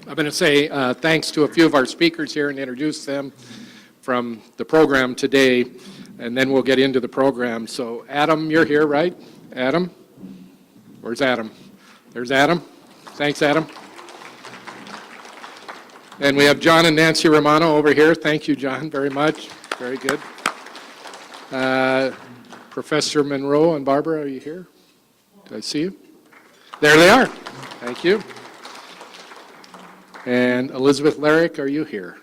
I'm going to say thanks to a few of our speakers here and introduce them from the program today, and then we'll get into the program. So Adam, you're here, right? Adam? Where's Adam? There's Adam. Thanks, Adam. And we have John and Nancy Romano over here. Thank you, John, very much. Very good. Professor Monroe and Barbara, are you here? Did I see you? There they are. Thank you. And Elizabeth Larrick, are you here?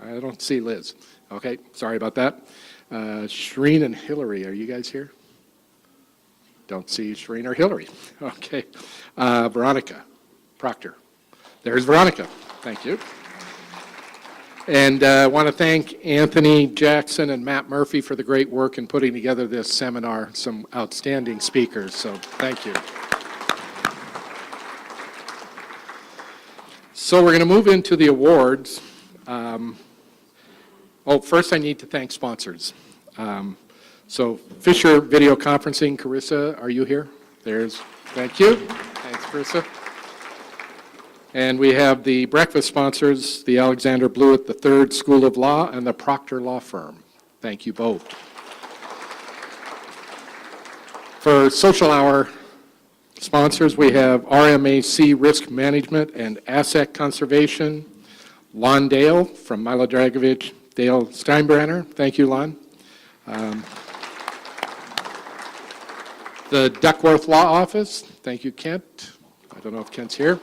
I don't see Liz. Okay, sorry about that. Shreen and Hillary, are you guys here? Don't see Shreen or Hillary. Okay. Veronica Proctor. There's Veronica. Thank you. And I want to thank Anthony Jackson and Matt Murphy for the great work in putting together this seminar. Some outstanding speakers, so thank you. So we're going to move into the awards. First I need to thank sponsors. So Fisher Video Conferencing, Carissa, are you here? Thank you. Thanks, Carissa. And we have the breakfast sponsors, the Alexander Blewett III School of Law and the Proctor Law Firm. Thank you both. For social hour sponsors, we have RMAC Risk Management and Asset Conservation, Lon Dale from Milo Dragovich, Dale Steinbrenner. Thank you, Lon. The Duckworth Law Office. Thank you, Kent. I don't know if Kent's here.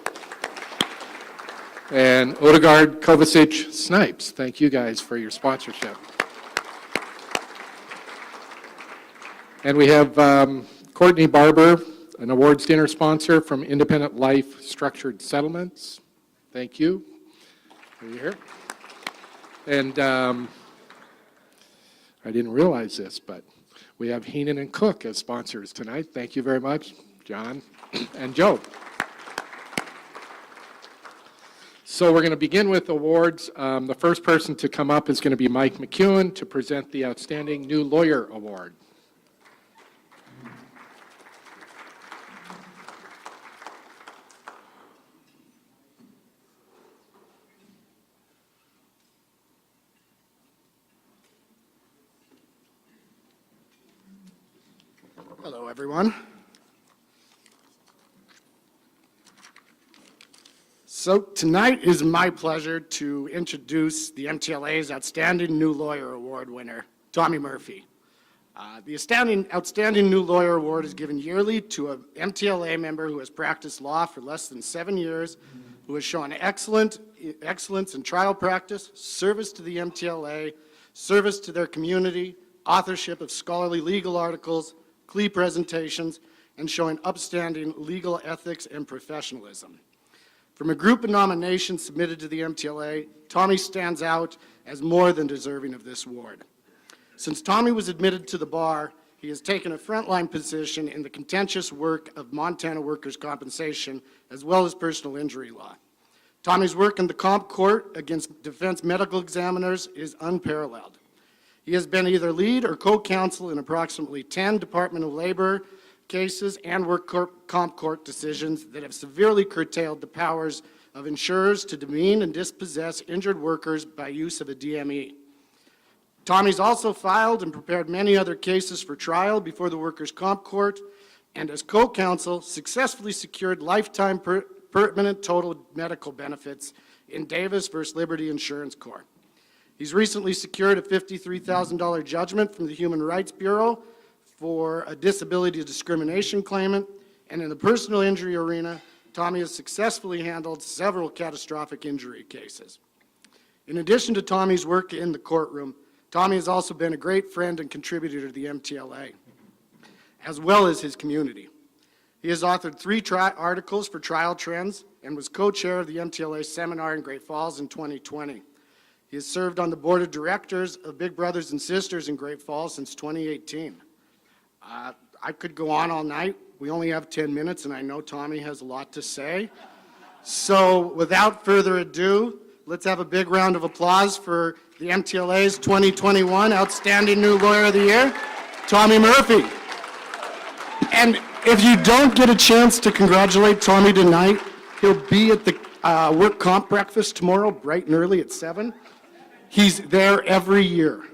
And Odegaard Kovacic Snipes. Thank you guys for your sponsorship. And we have Courtney Barber, an awards dinner sponsor from Independent Life Structured Settlements. Thank you. Are you here? And I didn't realize this, but we have Heenan and Cook as sponsors tonight. Thank you very much, John and Joe. So we're going to begin with awards. The first person to come up is going to be Mike McKeon to present the Outstanding New Lawyer Award. Hello, everyone. So tonight is my pleasure to introduce the MTLA's Outstanding New Lawyer Award winner, Tommy Murphy. The Outstanding New Lawyer Award is given yearly to an MTLA member who has practiced law for less than 7 years, who has shown excellence in trial practice, service to the MTLA, service to their community, authorship of scholarly legal articles, CLE presentations, and showing upstanding legal ethics and professionalism. From a group of nominations submitted to the MTLA, Tommy stands out as more than deserving of this award. Since Tommy was admitted to the bar, he has taken a frontline position in the contentious work of Montana workers' compensation as well as personal injury law. Tommy's work in the comp court against defense medical examiners is unparalleled. He has been either lead or co-counsel in approximately 10 Department of Labor cases and work comp court decisions that have severely curtailed the powers of insurers to demean and dispossess injured workers by use of a DME. Tommy's also filed and prepared many other cases for trial before the workers' comp court, and as co-counsel successfully secured lifetime permanent total medical benefits in Davis versus Liberty Insurance Corp. He's recently secured a $53,000 judgment from the Human Rights Bureau for a disability discrimination claimant, and in the personal injury arena, Tommy has successfully handled several catastrophic injury cases. In addition to Tommy's work in the courtroom, Tommy has also been a great friend and contributor to the MTLA, as well as his community. He has authored 3 articles for Trial Trends and was co-chair of the MTLA seminar in Great Falls in 2020. He has served on the board of directors of Big Brothers and Sisters in Great Falls since 2018. I could go on all night. We only have 10 minutes, and I know Tommy has a lot to say. So without further ado, let's have a big round of applause for the MTLA's 2021 Outstanding New Lawyer of the Year, Tommy Murphy. And if you don't get a chance to congratulate Tommy tonight, he'll be at the Work comp breakfast tomorrow, bright and early at 7. He's there every year.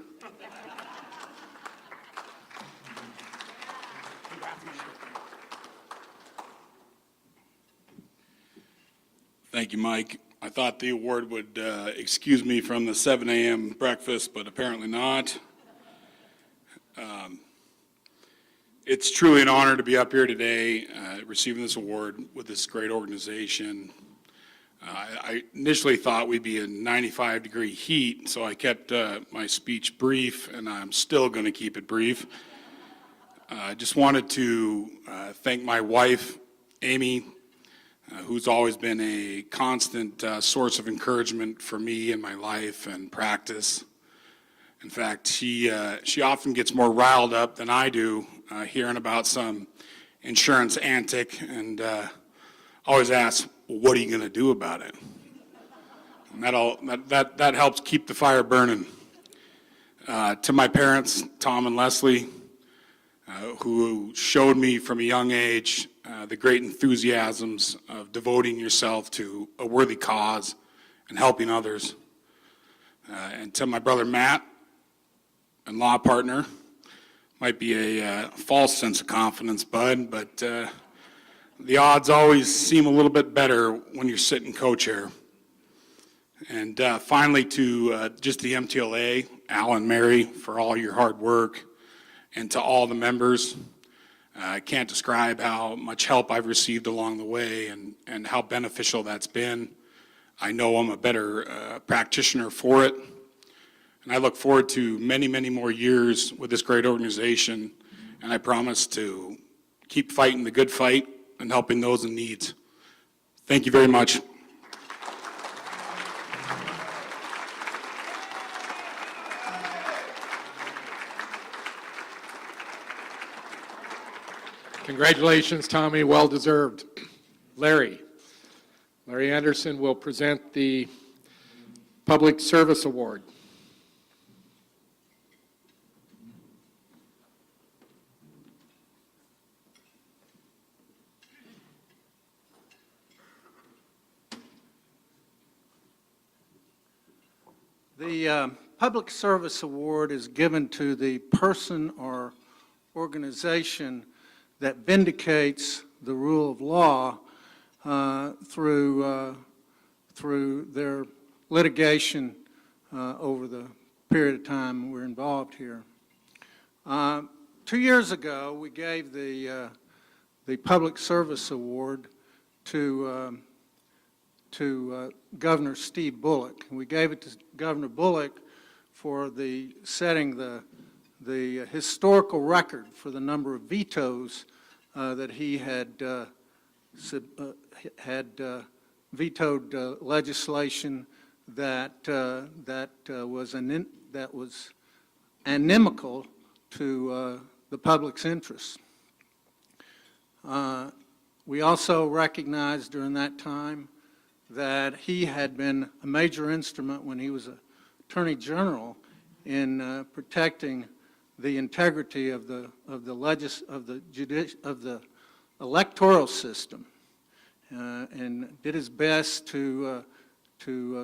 Thank you, Mike. I thought the award would excuse me from the 7 a.m. breakfast, but apparently not. It's truly an honor to be up here today receiving this award with this great organization. I initially thought we'd be in 95-degree heat, so I kept my speech brief, and I'm still going to keep it brief. I just wanted to thank my wife, Amy, who's always been a constant source of encouragement for me in my life and practice. In fact, she often gets more riled up than I do hearing about some insurance antic, and always asks, well, what are you going to do about it? And that helps keep the fire burning. To my parents, Tom and Leslie, who showed me from a young age the great enthusiasms of devoting yourself to a worthy cause and helping others. And to my brother Matt, and law partner, might be a false sense of confidence, bud, but the odds always seem a little bit better when you're sitting co-chair. And finally to just the MTLA, Al and Mary, for all your hard work, and to all the members. I can't describe how much help I've received along the way and how beneficial that's been. I know I'm a better practitioner for it. And I look forward to many, many more years with this great organization. And I promise to keep fighting the good fight and helping those in need. Thank you very much. Congratulations, Tommy, well deserved. Larry Anderson will present the Public Service Award. The Public Service Award is given to the person or organization that vindicates the rule of law through their litigation over the period of time we're involved here. 2 years ago, we gave the Public Service Award to Governor Steve Bullock. We gave it to Governor Bullock for setting the historical record for the number of vetoes that he had vetoed legislation that was inimical to the public's interests. We also recognized during that time that he had been a major instrument when he was Attorney General in protecting the integrity of the electoral system, and did his best to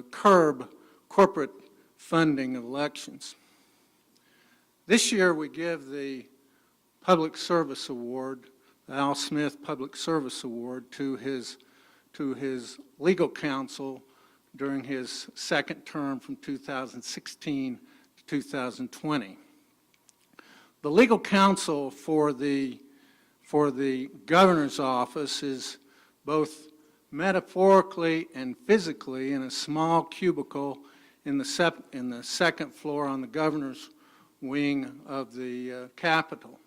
curb corporate funding of elections. This year we give the Public Service Award, the Al Smith Public Service Award, to his legal counsel during his second term from 2016 to 2020. The legal counsel for the governor's office is both metaphorically and physically in a small cubicle in the second floor on the governor's wing of the Capitol.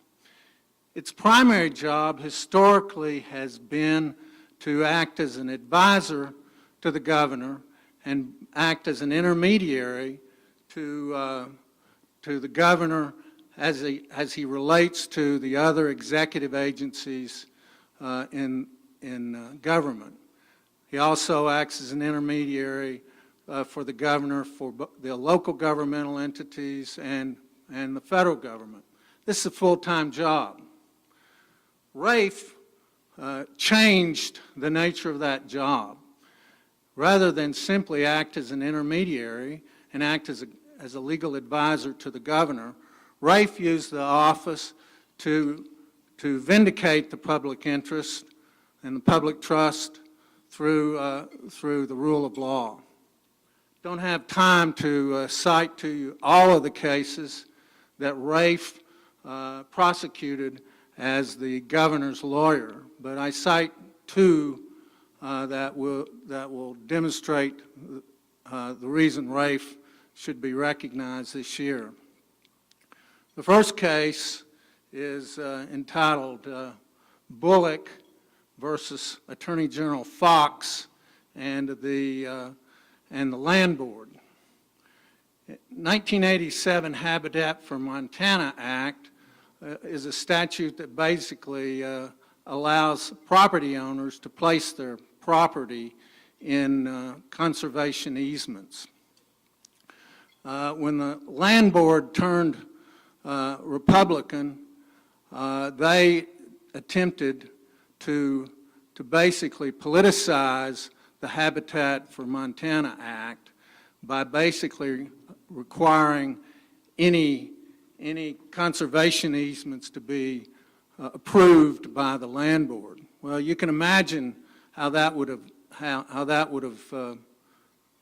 Its primary job historically has been to act as an advisor to the governor and act as an intermediary to the governor as he relates to the other executive agencies in government. He also acts as an intermediary for the governor for the local governmental entities and the federal government. This is a full-time job. Raph changed the nature of that job. rather than simply act as an intermediary and act as a legal advisor to the governor, Raph used the office to vindicate the public interest and the public trust through the rule of law. Don't have time to cite to you all of the cases that Raph prosecuted as the governor's lawyer, but I cite two that will demonstrate the reason Raph should be recognized this year. The first case is entitled Bullock versus Attorney General Fox and the Land Board. 1987 Habitat for Montana Act is a statute that basically allows property owners to place their property in conservation easements. When the Land Board turned Republican, they attempted to basically politicize the Habitat for Montana Act by basically requiring any conservation easements to be approved by the Land Board. Well, you can imagine how that would have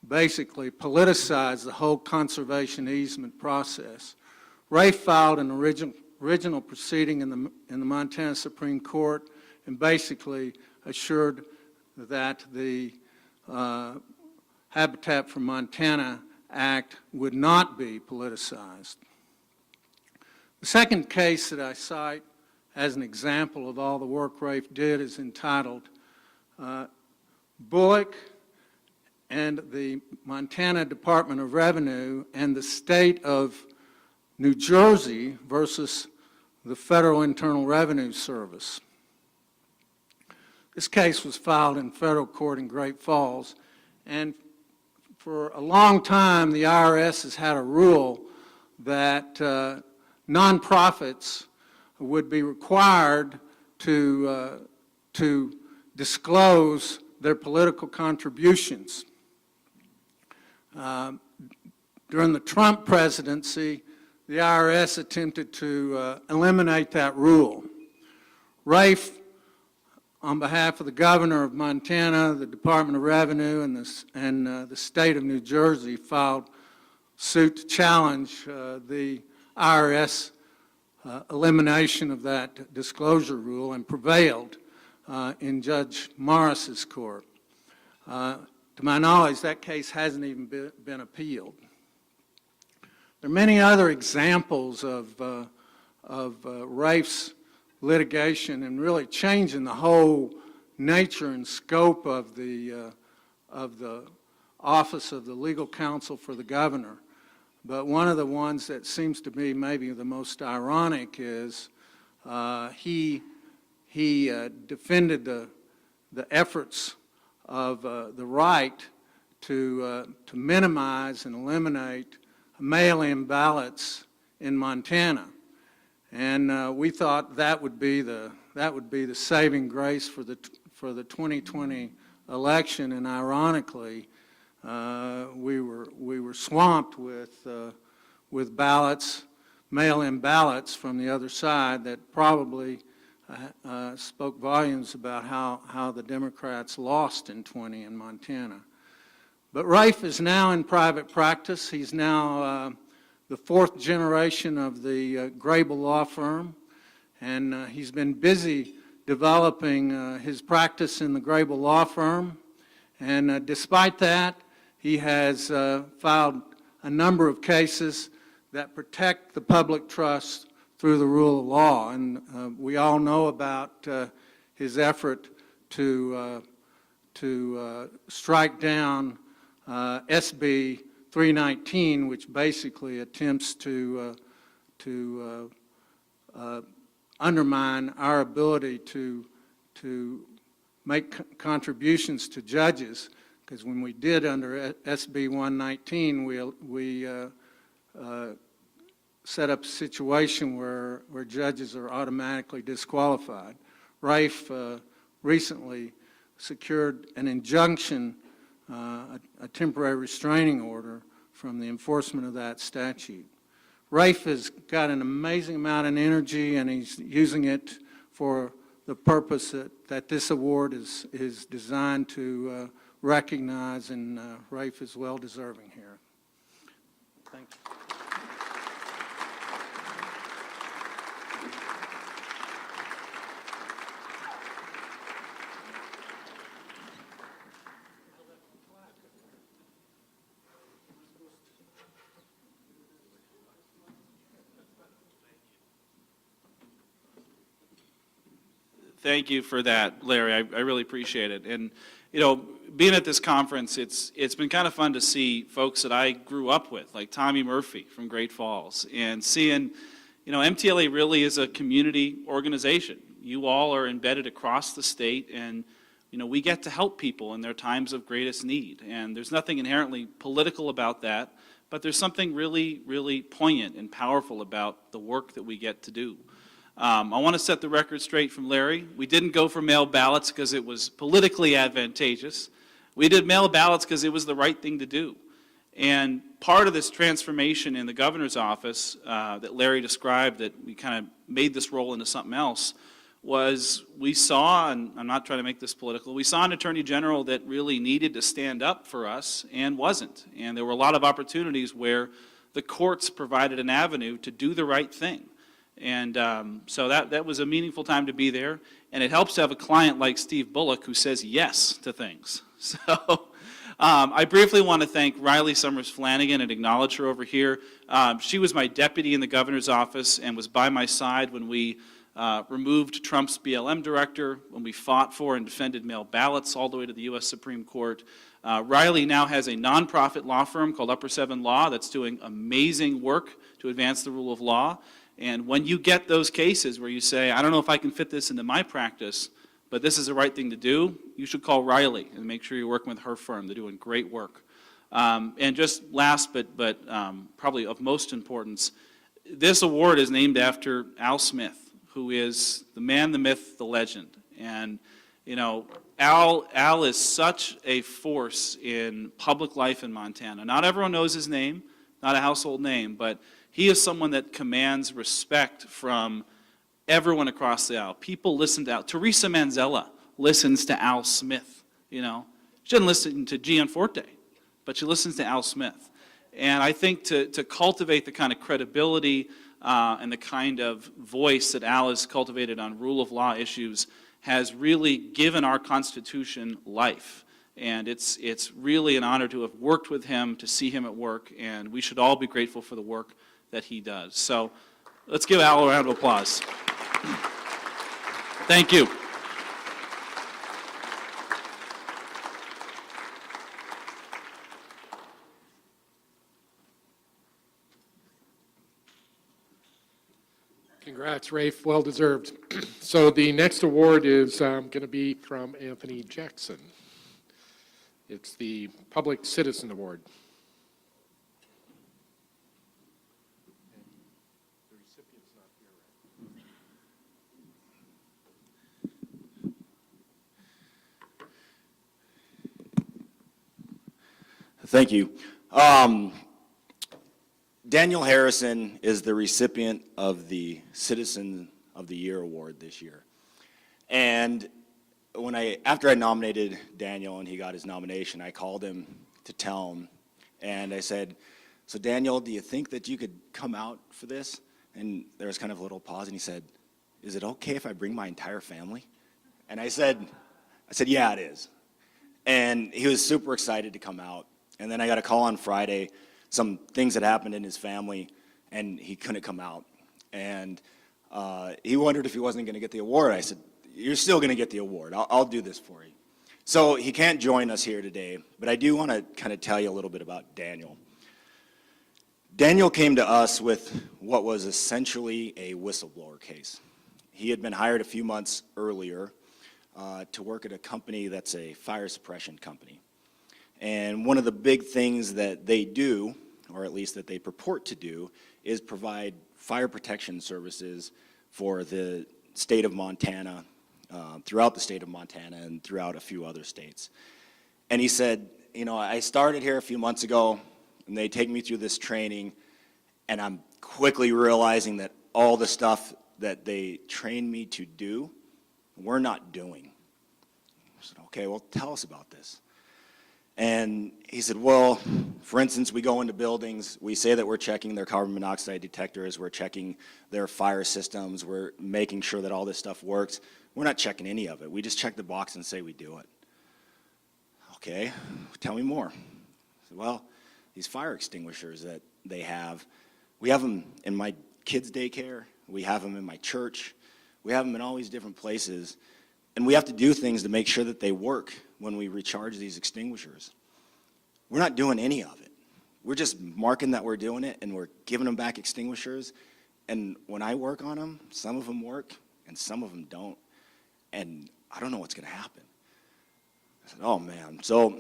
basically politicized the whole conservation easement process. Raph filed an original proceeding in the Montana Supreme Court and basically assured that the Habitat for Montana Act would not be politicized. The second case that I cite as an example of all the work Raph did is entitled Bullock and the Montana Department of Revenue and the State of New Jersey versus the Federal Internal Revenue Service. This case was filed in federal court in Great Falls, and for a long time the IRS has had a rule that nonprofits would be required to disclose their political contributions. During the Trump presidency, the IRS attempted to eliminate that rule. Raph, on behalf of the governor of Montana, the Department of Revenue, and the state of New Jersey, filed suit to challenge the IRS elimination of that disclosure rule and prevailed in Judge Morris's court. To my knowledge, that case hasn't even been appealed. There are many other examples of Rafe's litigation and really changing the whole nature and scope of the office of the legal counsel for the governor. But one of the ones that seems to be maybe the most ironic is he defended the efforts of the right to minimize and eliminate mail-in ballots in Montana, and we thought that would be the saving grace for the 2020 election. And ironically, we were swamped with ballots, mail-in ballots from the other side that probably spoke volumes about how the Democrats lost in 20 in Montana. But Raph is now in private practice. He's now the fourth generation of the Graybill law firm, and he's been busy developing his practice in the Graybill law firm. And despite that, he has filed a number of cases that protect the public trust through the rule of law. And we all know about his effort to strike down SB 319, which basically attempts to undermine our ability to make contributions to judges. Because when we did under SB 119, we set up a situation where judges are automatically disqualified. Raph recently secured an injunction a temporary restraining order from the enforcement of that statute. Raph has got an amazing amount of energy, and he's using it for the purpose that this award is designed to recognize, and Raph is well deserving here. Thank you. Thank you for that, Larry. I really appreciate it. And, you know, being at this conference, it's been kind of fun to see folks that I grew up with, like Tommy Murphy from Great Falls, and seeing, you know, MTLA really is a community organization. You all are embedded across the state, and, you know, we get to help people in their times of greatest need. And there's nothing inherently political about that, but there's something really, really poignant and powerful about the work that we get to do. I want to set the record straight from Larry. We didn't go for mail ballots because it was politically advantageous. We did mail ballots because it was the right thing to do. And part of this transformation in the governor's office that Larry described, that we kind of made this role into something else, was we saw, and I'm not trying to make this political, we saw an attorney general that really needed to stand up for us and wasn't. And there were a lot of opportunities where the courts provided an avenue to do the right thing. And so that was a meaningful time to be there. And it helps to have a client like Steve Bullock who says yes to things. So I briefly want to thank Riley Summers Flanagan and acknowledge her over here. She was my deputy in the governor's office and was by my side when we removed Trump's BLM director, when we fought for and defended mail ballots all the way to the U.S. Supreme Court. Riley now has a nonprofit law firm called Upper Seven Law that's doing amazing work to advance the rule of law. And when you get those cases where you say, I don't know if I can fit this into my practice, but this is the right thing to do, you should call Riley and make sure you're working with her firm. They're doing great work. And just last, but probably of most importance, this award is named after Al Smith, who is the man, the myth, the legend. And, you know, Al is such a force in public life in Montana. Not everyone knows his name, not a household name, but he is someone that commands respect from everyone across the aisle. People listen to Al. Teresa Manzella listens to Al Smith, you know. She doesn't listen to Gianforte, but she listens to Al Smith. And I think to cultivate the kind of credibility and the kind of voice that Al has cultivated on rule of law issues has really given our Constitution life. And it's really an honor to have worked with him, to see him at work, and we should all be grateful for the work that he does. So let's give Al a round of applause. Thank you. Congrats, Rafe, well deserved. So the next award is going to be from Anthony Jackson. It's the Public Citizen Award. Thank you. Daniel Harrison is the recipient of the Citizen of the Year award this year. And after I nominated Daniel and he got his nomination, I called him to tell him, and I said, so Daniel, do you think that you could come out for this? And there was kind of a little pause, and he said, is it okay if I bring my entire family? And I said, yeah, it is. And he was super excited to come out. And then I got a call on Friday, some things that happened in his family, and he couldn't come out. And he wondered if he wasn't going to get the award. I said, you're still going to get the award. I'll do this for you. So he can't join us here today, but I do want to kind of tell you a little bit about Daniel. Daniel came to us with what was essentially a whistleblower case. He had been hired a few months earlier to work at a company that's a fire suppression company. And one of the big things that they do, or at least that they purport to do, is provide fire protection services for the state of Montana, throughout the state of Montana and throughout a few other states. And he said, I started here a few months ago, and they take me through this training, and I'm quickly realizing that all the stuff that they trained me to do, we're not doing. I said, okay, well, tell us about this. And he said, well, for instance, we go into buildings, we say that we're checking their carbon monoxide detectors, we're checking their fire systems, we're making sure that all this stuff works. We're not checking any of it. We just check the box and say we do it. Okay, tell me more. I said, well, these fire extinguishers that they have, we have them in my kids' daycare, we have them in my church, we have them in all these different places, and we have to do things to make sure that they work when we recharge these extinguishers. We're not doing any of it. We're just marking that we're doing it, and we're giving them back extinguishers, and when I work on them, some of them work, and some of them don't, and I don't know what's going to happen. I said, oh, man. So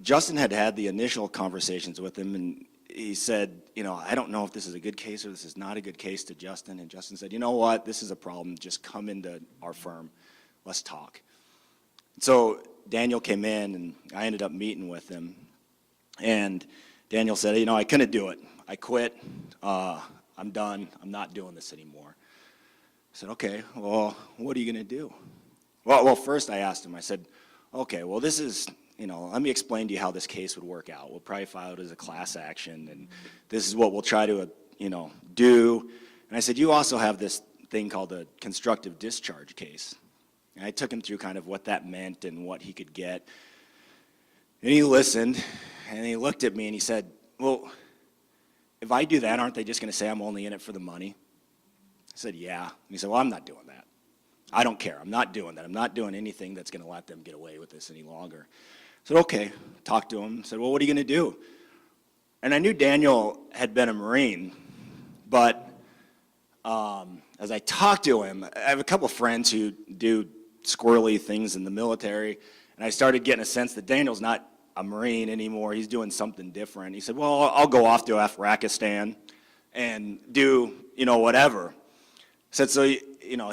Justin had the initial conversations with him, and he said, I don't know if this is a good case or this is not a good case to Justin. And Justin said, you know what, this is a problem. Just come into our firm. Let's talk. So Daniel came in, and I ended up meeting with him. And Daniel said, I couldn't do it. I quit. I'm done. I'm not doing this anymore. I said, okay, well, what are you going to do? Well, first I asked him, I said, okay, well, this is, let me explain to you how this case would work out. We'll probably file it as a class action, and this is what we'll try to, do. And I said, you also have this thing called a constructive discharge case. And I took him through kind of what that meant and what he could get. And he listened, and he looked at me, and he said, well, if I do that, aren't they just going to say I'm only in it for the money? I said, yeah. And he said, well, I'm not doing that. I don't care. I'm not doing that. I'm not doing anything that's going to let them get away with this any longer. I said, okay. Talked to him. Said, well, what are you going to do? And I knew Daniel had been a Marine, but as I talked to him, I have a couple friends who do squirrely things in the military, and I started getting a sense that Daniel's not a Marine anymore. He's doing something different. He said, well, I'll go off to Afghanistan and do, whatever. I said, so,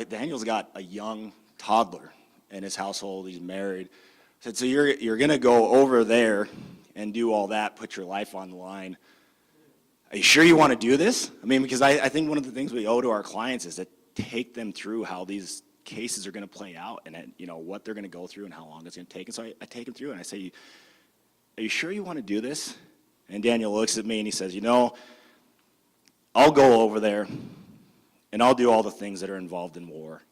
Daniel's got a young toddler in his household. He's married. I said, so you're going to go over there and do all that, put your life on the line. Are you sure you want to do this? I mean, because I think one of the things we owe to our clients is to take them through how these cases are going to play out and, what they're going to go through and how long it's going to take. And so I take them through and I say, are you sure you want to do this? And Daniel looks at me and he says, I'll go over there and I'll do all the things that are involved in war.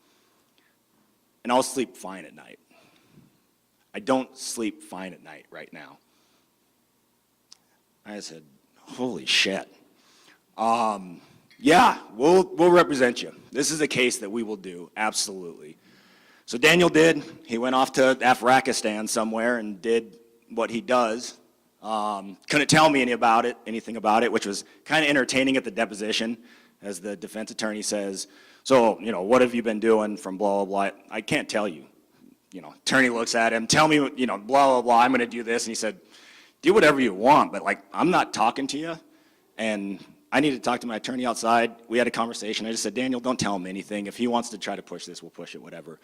And I'll sleep fine at night. I don't sleep fine at night right now. I said, holy shit. Yeah, we'll represent you. This is a case that we will do, absolutely. So Daniel did. He went off to Afghanistan somewhere and did what he does. Couldn't tell me anything about it, which was kind of entertaining at the deposition, as the defense attorney says, so, what have you been doing from blah, blah, blah? I can't tell you. Attorney looks at him, tell me, blah, blah, blah, I'm going to do this. And he said, do whatever you want, but, I'm not talking to you. And I need to talk to my attorney outside. We had a conversation. I just said, Daniel, don't tell him anything. If he wants to try to push this, we'll push it, whatever.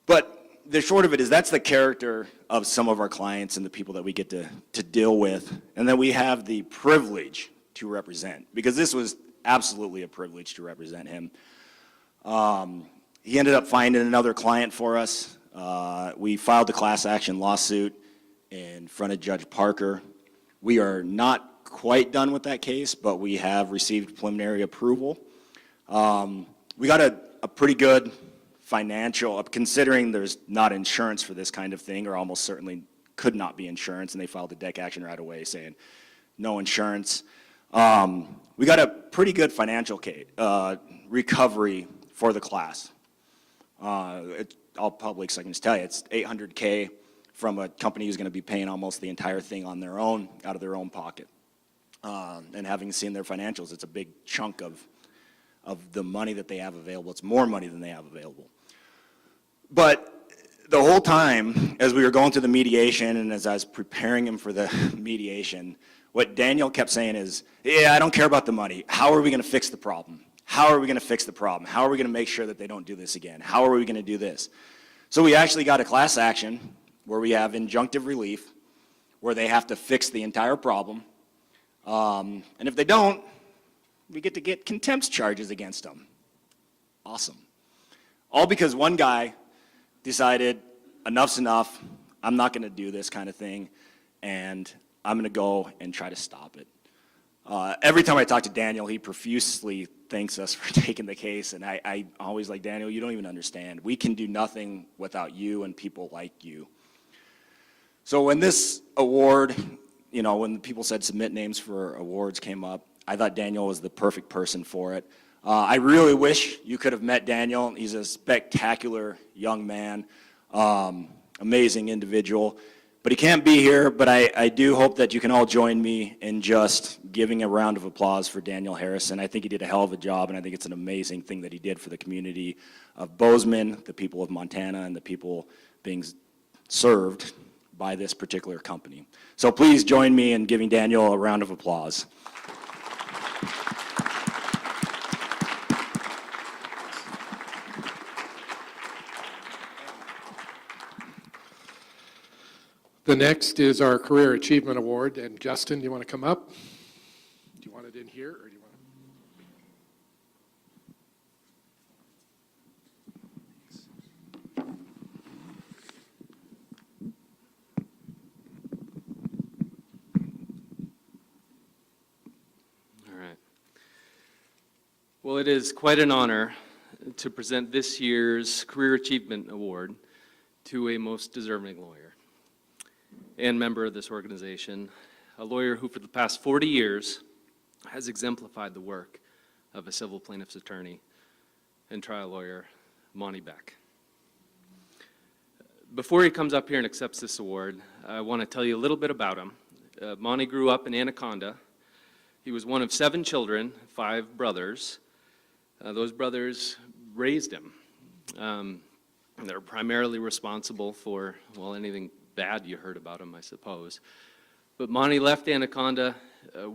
But the short of it is that's the character of some of our clients and the people that we get to deal with, and that we have the privilege to represent, because this was absolutely a privilege to represent him. He ended up finding another client for us. We filed the class action lawsuit in front of Judge Parker. We are not quite done with that case, but we have received preliminary approval. We got a pretty good financial, considering there's not insurance for this kind of thing, or almost certainly could not be insurance, and they filed a deck action right away saying no insurance. We got a pretty good financial recovery for the class. It's all public, so I can just tell you, it's $800K from a company who's going to be paying almost the entire thing on their own, out of their own pocket. And having seen their financials, it's a big chunk of the money that they have available. It's more money than they have available. But the whole time, as we were going through the mediation and as I was preparing him for the mediation, what Daniel kept saying is, yeah, I don't care about the money. How are we going to fix the problem? How are we going to fix the problem? How are we going to make sure that they don't do this again? How are we going to do this? So we actually got a class action where we have injunctive relief, where they have to fix the entire problem. And if they don't, we get to get contempt charges against them. Awesome. All because one guy decided, enough's enough, I'm not going to do this kind of thing, and I'm going to go and try to stop it. Every time I talk to Daniel, he profusely thanks us for taking the case, and I always like, Daniel, you don't even understand. We can do nothing without you and people like you. So when this award, when people said submit names for awards came up, I thought Daniel was the perfect person for it. I really wish you could have met Daniel. He's a spectacular young man, amazing individual. But he can't be here, but I do hope that you can all join me in just giving a round of applause for Daniel Harrison. I think he did a hell of a job, and I think it's an amazing thing that he did for the community of Bozeman, the people of Montana, and the people being served by this particular company. So please join me in giving Daniel a round of applause. The next is our Career Achievement Award, and Justin, do you want to come up? Do you want it in here, or do you want All right. Well, it is quite an honor to present this year's Career Achievement Award to a most deserving lawyer and member of this organization, a lawyer who for the past 40 years has exemplified the work of a civil plaintiff's attorney and trial lawyer, Monte Beck. Before he comes up here and accepts this award, I want to tell you a little bit about him. Monte grew up in Anaconda. He was one of 7 children, 5 brothers. Those brothers raised him. They're primarily responsible for, well, anything bad you heard about him, I suppose. But Monte left Anaconda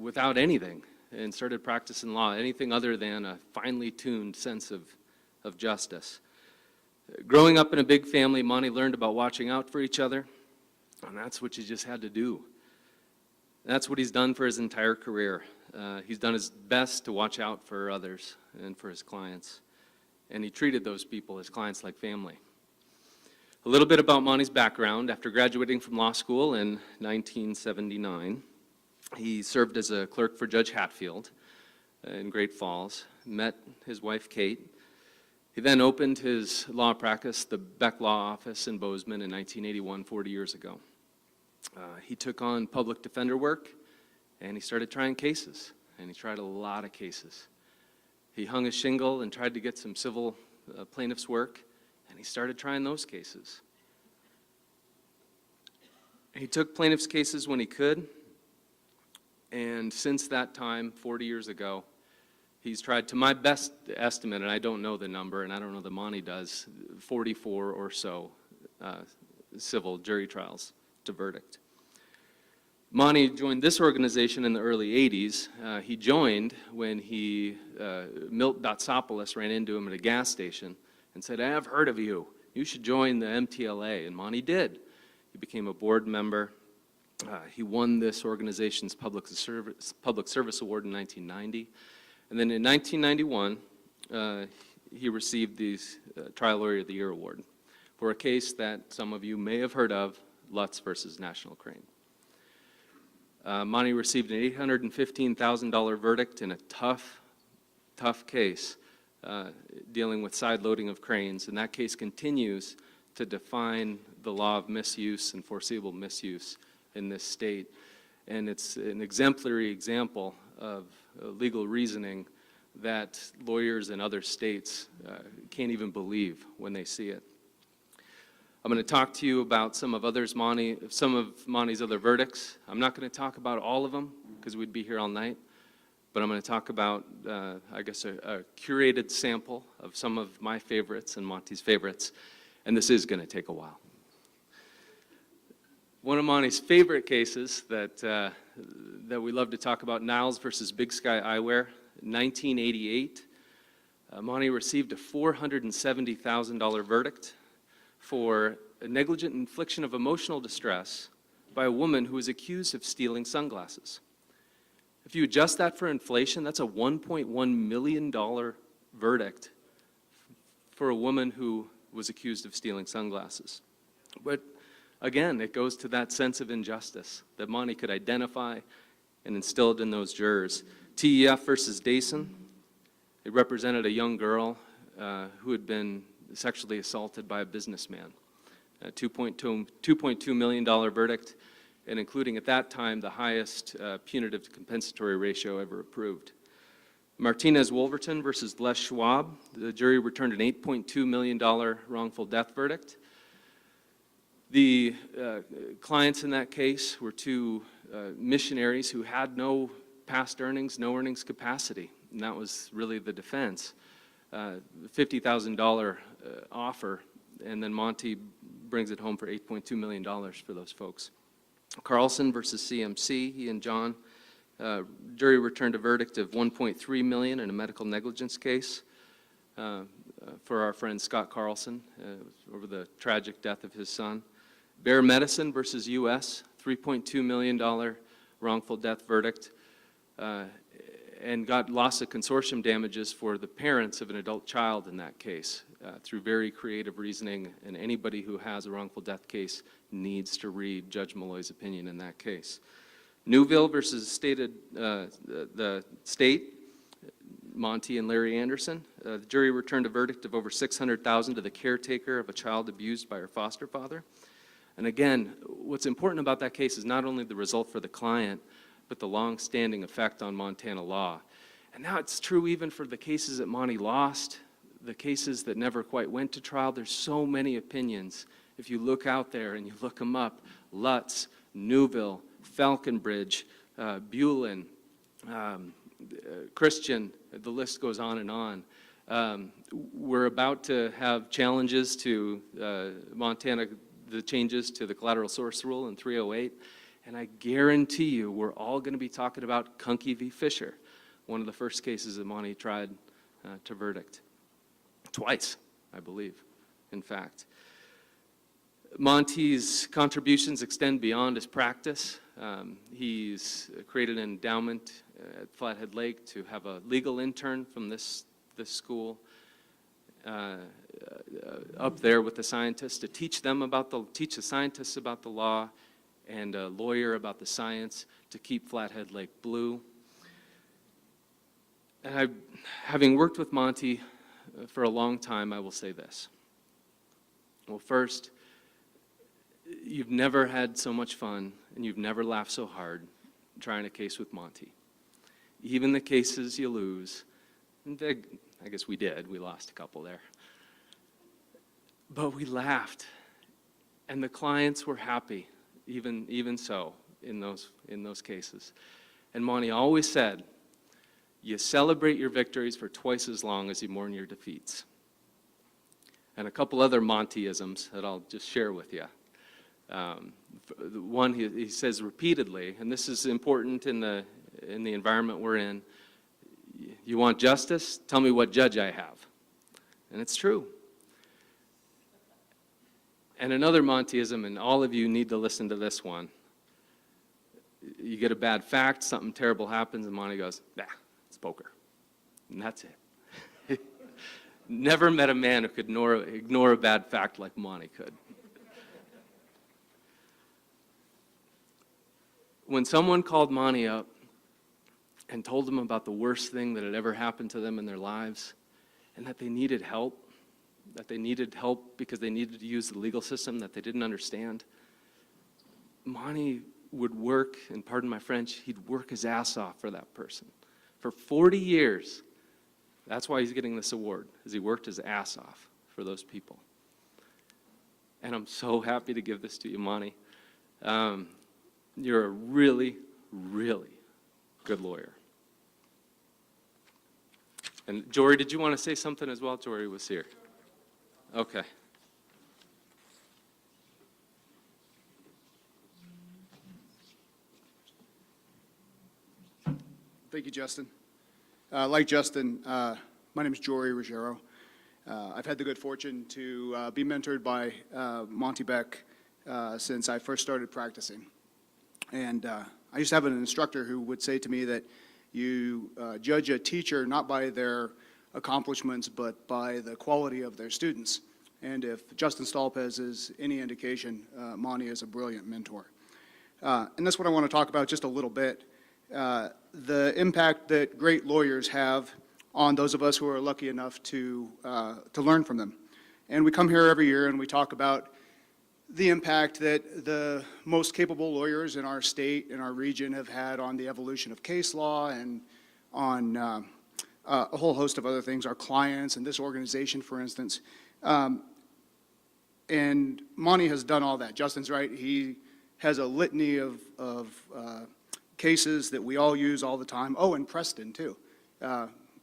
without anything and started practicing law, anything other than a finely tuned sense of justice. Growing up in a big family, Monte learned about watching out for each other, and that's what you just had to do. That's what he's done for his entire career. He's done his best to watch out for others and for his clients, and he treated those people, his clients, like family. A little bit about Monte's background. After graduating from law school in 1979, he served as a clerk for Judge Hatfield in Great Falls, met his wife, Kate. He then opened his law practice, the Beck Law Office in Bozeman in 1981, 40 years ago. He took on public defender work, and he started trying cases, and he tried a lot of cases. He hung a shingle and tried to get some civil plaintiff's work, and he started trying those cases. He took plaintiff's cases when he could, and since that time, 40 years ago, he's tried, to my best estimate, and I don't know the number, and I don't know that Monte does, 44 or so civil jury trials to verdict. Monte joined this organization in the early 80s. He joined when Milt Dotsopoulos ran into him at a gas station and said, "I've heard of you. You should join the MTLA." And Monte did. He became a board member. He won this organization's Public Service Award in 1990. And then in 1991, he received the Trial Lawyer of the Year Award for a case that some of you may have heard of, Lutz versus National Crane. Monte received an $815,000 verdict in a tough case dealing with side loading of cranes, and that case continues to define the law of misuse and foreseeable misuse in this state. And it's an exemplary example of legal reasoning that lawyers in other states can't even believe when they see it. I'm going to talk to you about some of Monte's other verdicts. I'm not going to talk about all of them because we'd be here all night, but I'm going to talk about, I guess, a curated sample of some of my favorites and Monte's favorites, and this is going to take a while. One of Monte's favorite cases that we love to talk about, Niles versus Big Sky Eyewear, 1988. Monte received a $470,000 verdict for a negligent infliction of emotional distress by a woman who was accused of stealing sunglasses. If you adjust that for inflation, that's a $1.1 million verdict for a woman who was accused of stealing sunglasses. But again, it goes to that sense of injustice that Monte could identify and instilled in those jurors. TEF versus Dason, it represented a young girl who had been sexually assaulted by a businessman. A $2.2 million verdict, and including at that time the highest punitive to compensatory ratio ever approved. Martinez-Wolverton versus Les Schwab, the jury returned an $8.2 million wrongful death verdict. The clients in that case were two missionaries who had no past earnings, no earnings capacity, and that was really the defense. $50,000 offer, and then Monte brings it home for $8.2 million for those folks. Carlson versus CMC, he and John, jury returned a verdict of $1.3 million in a medical negligence case for our friend Scott Carlson over the tragic death of his son. Bear Medicine versus U.S., $3.2 million wrongful death verdict, and got loss of consortium damages for the parents of an adult child in that case through very creative reasoning, and anybody who has a wrongful death case needs to read Judge Malloy's opinion in that case. Newville versus the state, Monte and Larry Anderson. The jury returned a verdict of over $600,000 to the caretaker of a child abused by her foster father. And again, what's important about that case is not only the result for the client, but the long-standing effect on Montana law. And now it's true even for the cases that Monte lost, the cases that never quite went to trial. There's so many opinions. If you look out there and you look them up, Lutz, Newville, Falconbridge, Bulin, Christian, the list goes on and on. We're about to have challenges to Montana, the changes to the collateral source rule in 308, and I guarantee you we're all going to be talking about Kunke v. Fisher, one of the first cases that Monte tried to verdict. Twice, I believe, in fact. Monte's contributions extend beyond his practice. He's created an endowment at Flathead Lake to have a legal intern from this school up there with the scientists to teach the scientists about the law, and a lawyer about the science to keep Flathead Lake blue. And having worked with Monte for a long time, I will say this. Well, first, you've never had so much fun and you've never laughed so hard trying a case with Monte. Even the cases you lose, and I guess we did, we lost a couple there. But we laughed, and the clients were happy, even so, in those cases. And Monte always said, you celebrate your victories for twice as long as you mourn your defeats. And a couple other Monteisms that I'll just share with you. One he says repeatedly, and this is important in the environment we're in, you want justice? Tell me what judge I have. And it's true. And another Monteism, and all of you need to listen to this one. You get a bad fact, something terrible happens, and Monte goes, nah, it's poker. And that's it. Never met a man who could ignore a bad fact like Monte could. When someone called Monte up and told him about the worst thing that had ever happened to them in their lives, and that they needed help because they needed to use the legal system that they didn't understand, Monte would work, and pardon my French, he'd work his ass off for that person. For 40 years, that's why he's getting this award, is he worked his ass off for those people. And I'm so happy to give this to you, Monte. You're a really, really good lawyer. And Jory, did you want to say something as well? Jory was here. Okay. Thank you, Justin. Like Justin, my name is Jory Ruggiero. I've had the good fortune to be mentored by Monte Beck since I first started practicing. And I used to have an instructor who would say to me that you judge a teacher not by their accomplishments, but by the quality of their students. And if Justin Stalpes is any indication, Monte is a brilliant mentor. And that's what I want to talk about just a little bit. The impact that great lawyers have on those of us who are lucky enough to learn from them. And we come here every year and we talk about the impact that the most capable lawyers in our state, in our region, have had on the evolution of case law and on a whole host of other things, our clients and this organization, for instance. And Monte has done all that. Justin's right. He has a litany of cases that we all use all the time. Oh, and Preston, too.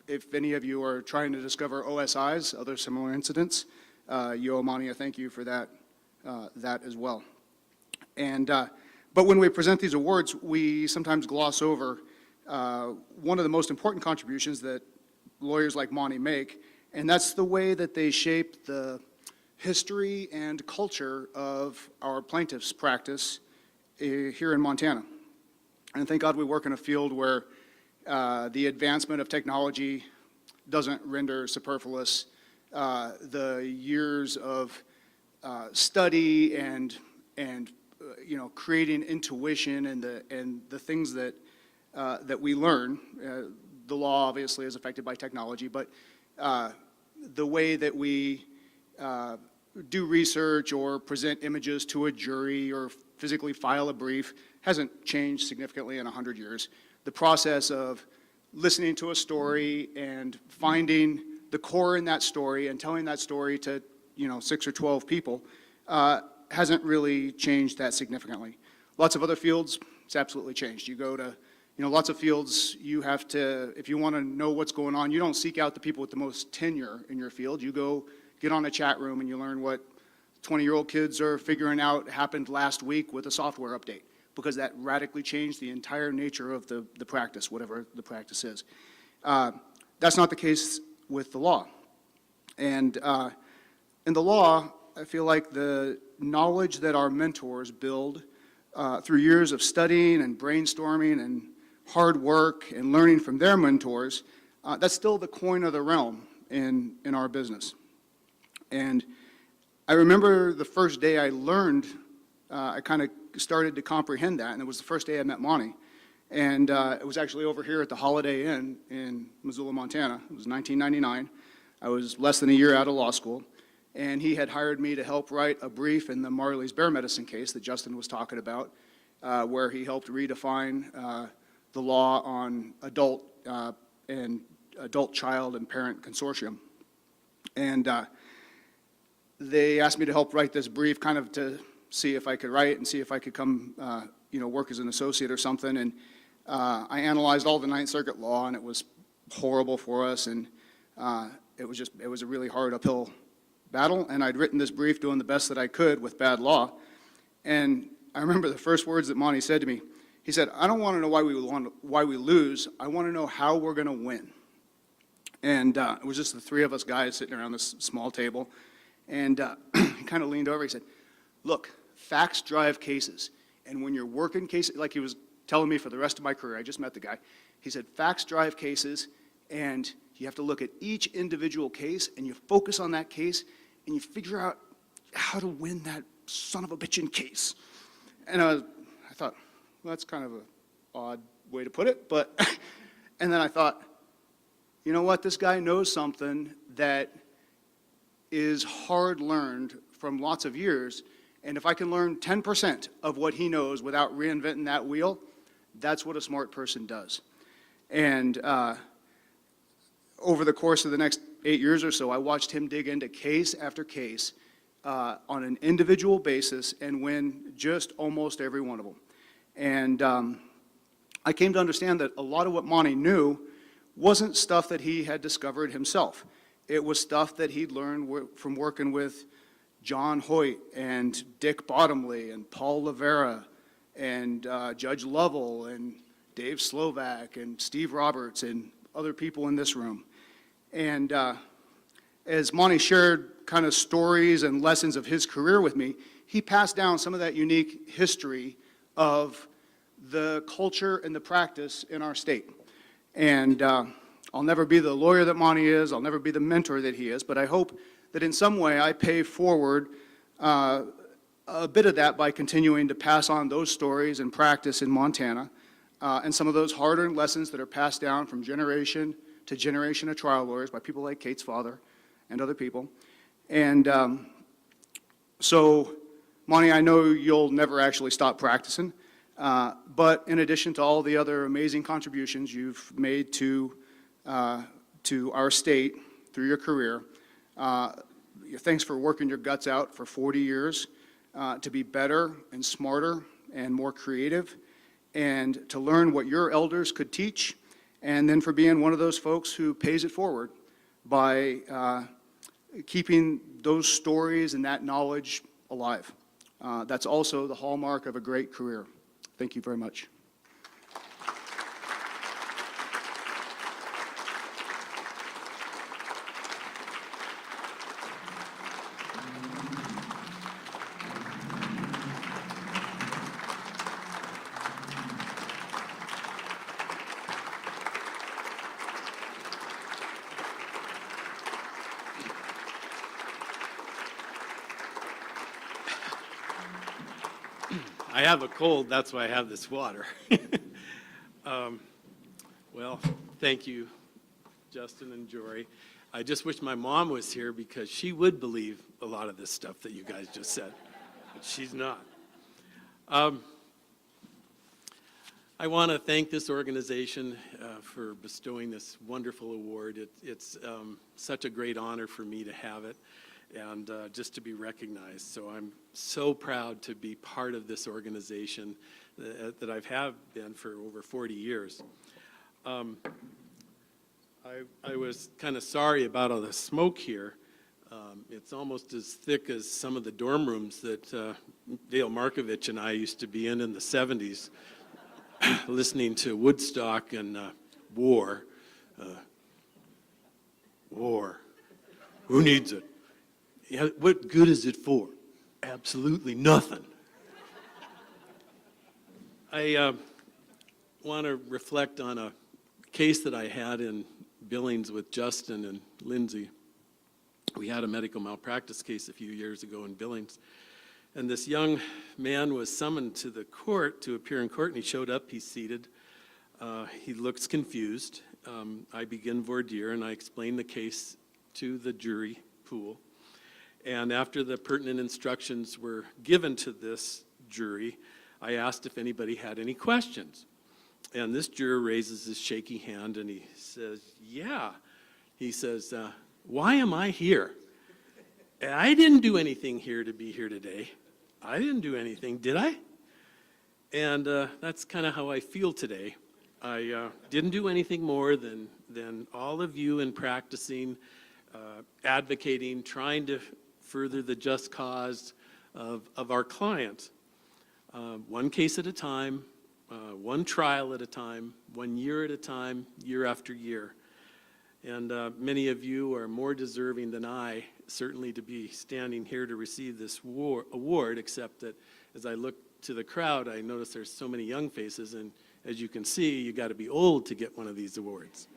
If any of you are trying to discover OSIs, other similar incidents, you owe Monte a thank you for that as well. And, but when we present these awards, we sometimes gloss over one of the most important contributions that lawyers like Monte make, and that's the way that they shape the history and culture of our plaintiffs' practice here in Montana. And thank God we work in a field where the advancement of technology doesn't render superfluous the years of study and you know, creating intuition and the things that that we learn. The law obviously is affected by technology, but the way that we do research or present images to a jury or physically file a brief hasn't changed significantly in 100 years. The process of listening to a story and finding the core in that story and telling that story to, you know, 6 or 12 people hasn't really changed that significantly. Lots of other fields, it's absolutely changed. You go to, you know, lots of fields, you have to, if you want to know what's going on, you don't seek out the people with the most tenure in your field. You go get on a chat room and you learn what 20-year-old kids are figuring out happened last week with a software update, because that radically changed the entire nature of the practice, whatever the practice is. That's not the case with the law. And in the law, I feel like the knowledge that our mentors build through years of studying and brainstorming and hard work and learning from their mentors, that's still the coin of the realm in our business. And I remember the first day I learned, I kind of started to comprehend that, and it was the first day I met Monte. And it was actually over here at the Holiday Inn in Missoula, Montana. It was 1999. I was less than a year out of law school, and he had hired me to help write a brief in the Marley's bear medicine case that Justin was talking about, where he helped redefine the law on adult child and parent consortium. And they asked me to help write this brief, kind of to see if I could write and see if I could come, you know, work as an associate or something. And I analyzed all the Ninth Circuit law, and it was horrible for us. And it was a really hard uphill battle. And I'd written this brief doing the best that I could with bad law. And I remember the first words that Monte said to me. He said, "I don't want to know why we lose. I want to know how we're going to win." And it was just the three of us guys sitting around this small table. And he kind of leaned over. He said, "Look, facts drive cases. And when you're working cases," like he was telling me for the rest of my career, I just met the guy. He said, "Facts drive cases, and you have to look at each individual case, and you focus on that case, and you figure out how to win that son of a bitchin' case." And I thought, well, that's kind of an odd way to put it, but, and then I thought, you know what, this guy knows something that is hard learned from lots of years, and if I can learn 10% of what he knows without reinventing that wheel, that's what a smart person does. And over the course of the next 8 years or so, I watched him dig into case after case on an individual basis and win just almost every one of them. And I came to understand that a lot of what Monte knew wasn't stuff that he had discovered himself. It was stuff that he'd learned from working with John Hoyt and Dick Bottomley and Paul Levera and Judge Lovell and Dave Slovak and Steve Roberts and other people in this room. And as Monte shared kind of stories and lessons of his career with me, he passed down some of that unique history of the culture and the practice in our state. And I'll never be the lawyer that Monte is, I'll never be the mentor that he is, but I hope that in some way I pay forward a bit of that by continuing to pass on those stories and practice in Montana, and some of those hard-earned lessons that are passed down from generation to generation of trial lawyers by people like Kate's father and other people. And so, Monte, I know you'll never actually stop practicing, but in addition to all the other amazing contributions you've made to our state through your career, thanks for working your guts out for 40 years to be better and smarter and more creative, and to learn what your elders could teach, and then for being one of those folks who pays it forward by keeping those stories and that knowledge alive. That's also the hallmark of a great career. Thank you very much. I have a cold, that's why I have this water. Well, thank you, Justin and Jory. I just wish my mom was here because she would believe a lot of this stuff that you guys just said, but she's not. I want to thank this organization for bestowing this wonderful award. It's such a great honor for me to have it, and just to be recognized. So I'm so proud to be part of this organization that I've been for over 40 years. I was kind of sorry about all the smoke here. It's almost as thick as some of the dorm rooms that Dale Markovich and I used to be in the 70s, listening to Woodstock and War. War. Who needs it? Yeah, what good is it for? Absolutely nothing. I want to reflect on a case that I had in Billings with Justin and Lindsay. We had a medical malpractice case a few years ago in Billings, and this young man was summoned to the court to appear in court, and he showed up, he's seated. He looks confused. I begin voir dire, and I explain the case to the jury pool. And after the pertinent instructions were given to this jury, I asked if anybody had any questions. And this juror raises his shaky hand and he says, yeah. He says, why am I here? I didn't do anything here to be here today. I didn't do anything, did I? And that's kind of how I feel today. I didn't do anything more than all of you in practicing, advocating, trying to further the just cause of our client. One case at a time, one trial at a time, 1 year at a time, year after year. And many of you are more deserving than I, certainly, to be standing here to receive this award, except that as I look to the crowd, I notice there's so many young faces, and as you can see, you got to be old to get one of these awards.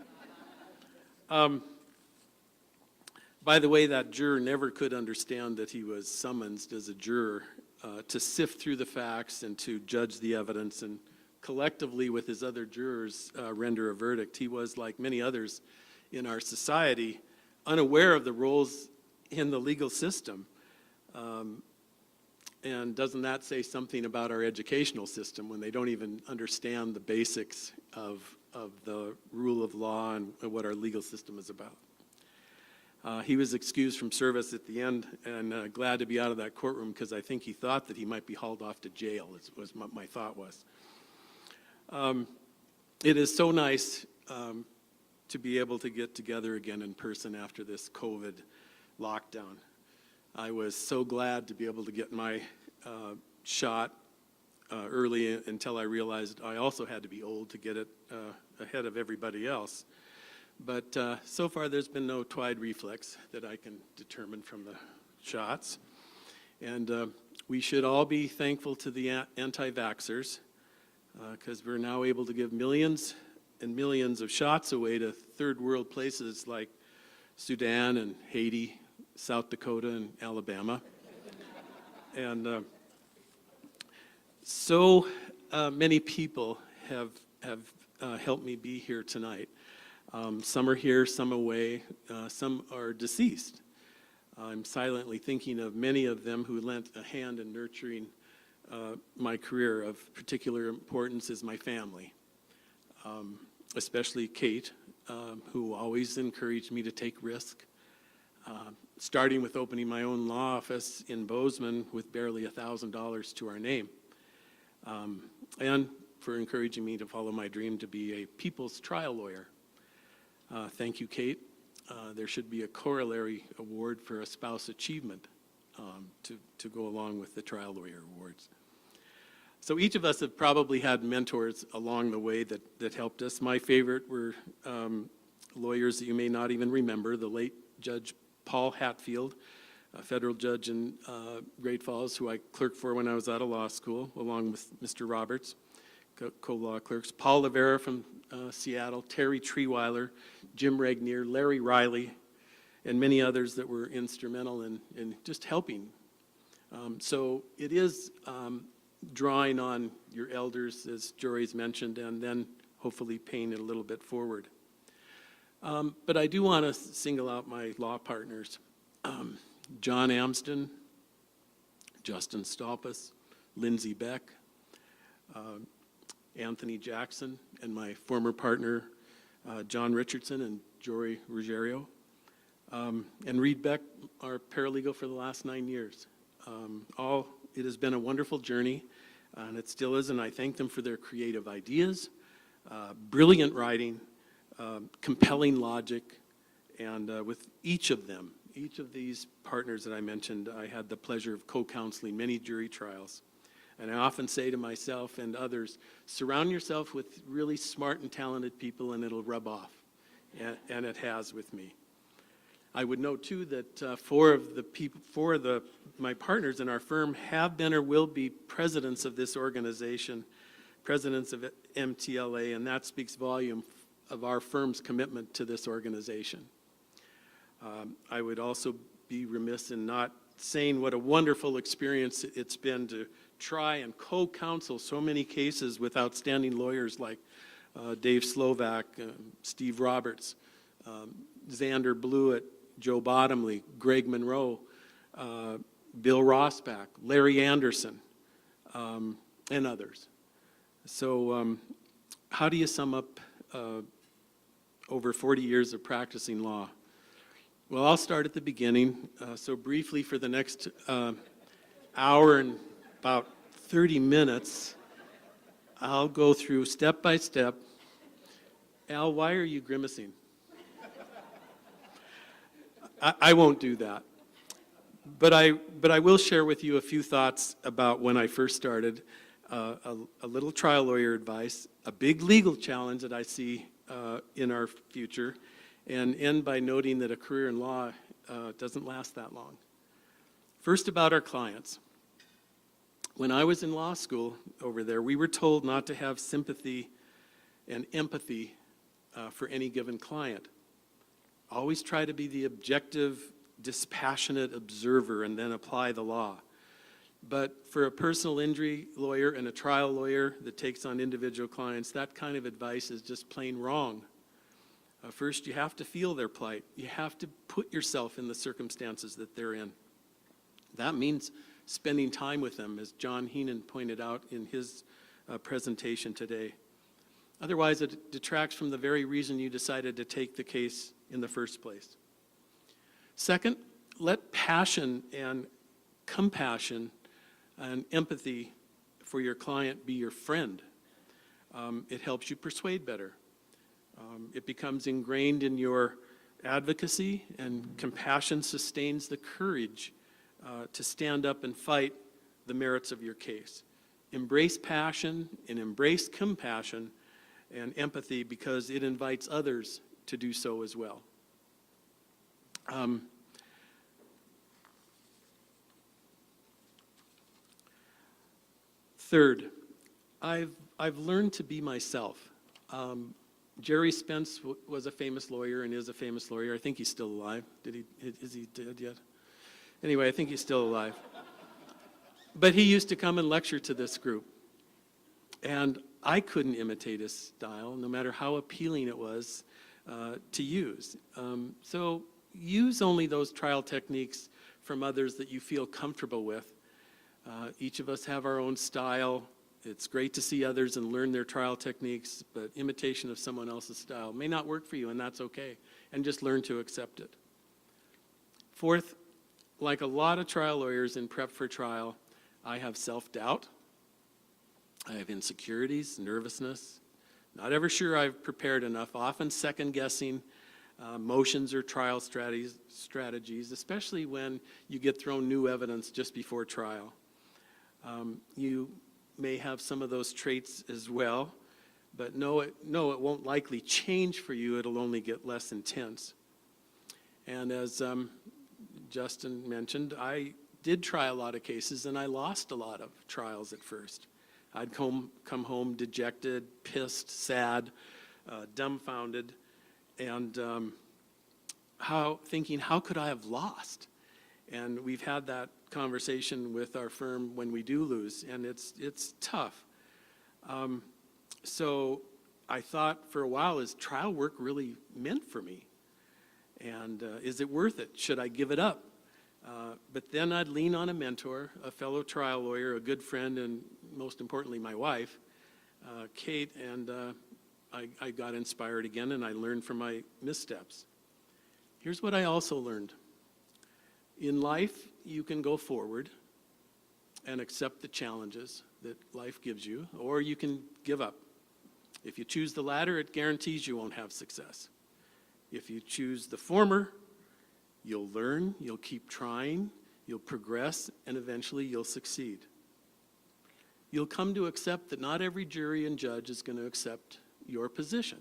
By the way, that juror never could understand that he was summoned as a juror to sift through the facts and to judge the evidence and collectively with his other jurors render a verdict. He was, like many others in our society, unaware of the roles in the legal system. And doesn't that say something about our educational system when they don't even understand the basics of the rule of law and what our legal system is about? He was excused from service at the end, and glad to be out of that courtroom because I think he thought that he might be hauled off to jail, was what my thought was. It is so nice to be able to get together again in person after this COVID lockdown. I was so glad to be able to get my shot early until I realized I also had to be old to get it ahead of everybody else. But so far there's been no twide reflex that I can determine from the shots. And we should all be thankful to the anti-vaxxers. because we're now able to give millions and millions of shots away to third world places like Sudan and Haiti, South Dakota and Alabama. And so many people have helped me be here tonight. Some are here, some away, some are deceased. I'm silently thinking of many of them who lent a hand in nurturing my career. Of particular importance is my family, especially Kate, who always encouraged me to take risk, starting with opening my own law office in Bozeman with barely $1,000 to our name, and for encouraging me to follow my dream to be a people's trial lawyer. Thank you, Kate. There should be a corollary award for a spouse achievement to go along with the trial lawyer awards. So each of us have probably had mentors along the way that helped us. My favorite were lawyers that you may not even remember, the late Judge Paul Hatfield, a federal judge in Great Falls, who I clerked for when I was out of law school, along with Mr. Roberts, co-law clerks, Paul Lavera from Seattle, Terry Treeweiler, Jim Regnier, Larry Riley, and many others that were instrumental in just helping. So it is drawing on your elders, as Jory's mentioned, and then hopefully paying it a little bit forward. But I do want to single out my law partners. John Amsden, Justin Stalpes, Lindsay Beck, Anthony Jackson, and my former partner, John Richardson and Jory Ruggiero, and Reed Beck, our paralegal for the last 9 years. It has been a wonderful journey, and it still is, and I thank them for their creative ideas, brilliant writing, compelling logic, and with each of them, each of these partners that I mentioned, I had the pleasure of co-counseling many jury trials. And I often say to myself and others, surround yourself with really smart and talented people and it'll rub off. And it has with me. I would note too that four of my partners in our firm have been or will be presidents of this organization, presidents of MTLA, and that speaks volume of our firm's commitment to this organization. I would also be remiss in not saying what a wonderful experience it's been to try and co-counsel so many cases with outstanding lawyers like Dave Slovak, Steve Roberts, Xander Blewett, Joe Bottomley, Greg Monroe, Bill Rossback, Larry Anderson, and others. So how do you sum up over 40 years of practicing law? Well, I'll start at the beginning. So briefly, for the next hour and about 30 minutes, I'll go through step by step. Al, why are you grimacing? I won't do that. But I will share with you a few thoughts about when I first started, a little trial lawyer advice, a big legal challenge that I see in our future, and end by noting that a career in law doesn't last that long. First, about our clients. When I was in law school over there, we were told not to have sympathy and empathy for any given client. Always try to be the objective, dispassionate observer and then apply the law. But for a personal injury lawyer and a trial lawyer that takes on individual clients, that kind of advice is just plain wrong. First, you have to feel their plight. You have to put yourself in the circumstances that they're in. That means spending time with them, as John Heenan pointed out in his presentation today. Otherwise, it detracts from the very reason you decided to take the case in the first place. Second, let passion and compassion and empathy for your client be your friend. It helps you persuade better. It becomes ingrained in your advocacy, and compassion sustains the courage to stand up and fight the merits of your case. Embrace passion and embrace compassion and empathy because it invites others to do so as well. Third, I've I've learned to be myself. Jerry Spence was a famous lawyer and is a famous lawyer. I think he's still alive. Is he dead yet? Anyway, I think he's still alive. But he used to come and lecture to this group. And I couldn't imitate his style, no matter how appealing it was to use. So use only those trial techniques from others that you feel comfortable with. Each of us have our own style. It's great to see others and learn their trial techniques, but imitation of someone else's style may not work for you, and that's okay. And just learn to accept it. Fourth, like a lot of trial lawyers in prep for trial, I have self-doubt. I have insecurities, nervousness, not ever sure I've prepared enough, often second-guessing motions or trial strategies, especially when you get thrown new evidence just before trial. You may have some of those traits as well, but no, it won't likely change for you. It'll only get less intense. And as Justin mentioned, I did try a lot of cases, and I lost a lot of trials at first. I'd come home dejected, pissed, sad, dumbfounded, and thinking, how could I have lost? And we've had that conversation with our firm when we do lose, and it's tough. So I thought for a while, is trial work really meant for me? And is it worth it? Should I give it up? But then I'd lean on a mentor, a fellow trial lawyer, a good friend, and most importantly, my wife, Kate, and I got inspired again, and I learned from my missteps. Here's what I also learned. In life, you can go forward and accept the challenges that life gives you, or you can give up. If you choose the latter, it guarantees you won't have success. If you choose the former, you'll learn, you'll keep trying, you'll progress, and eventually you'll succeed. You'll come to accept that not every jury and judge is going to accept your position,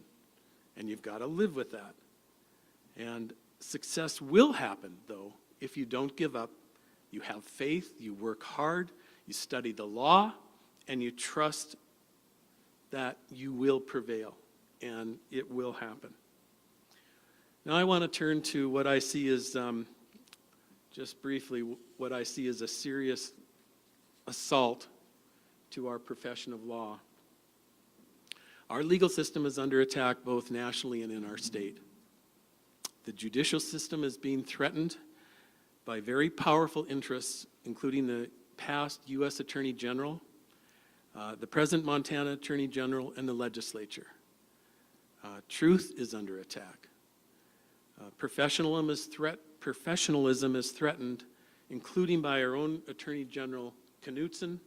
and you've got to live with that. And success will happen, though, if you don't give up, you have faith, you work hard, you study the law, and you trust that you will prevail, and it will happen. Now I want to turn to what I see as, just briefly, what I see as a serious assault to our profession of law. Our legal system is under attack both nationally and in our state. The judicial system is being threatened by very powerful interests, including the past U.S. Attorney General, the present Montana Attorney General, and the legislature. Truth is under attack. Professionalism is threatened, including by our own Attorney General Knudsen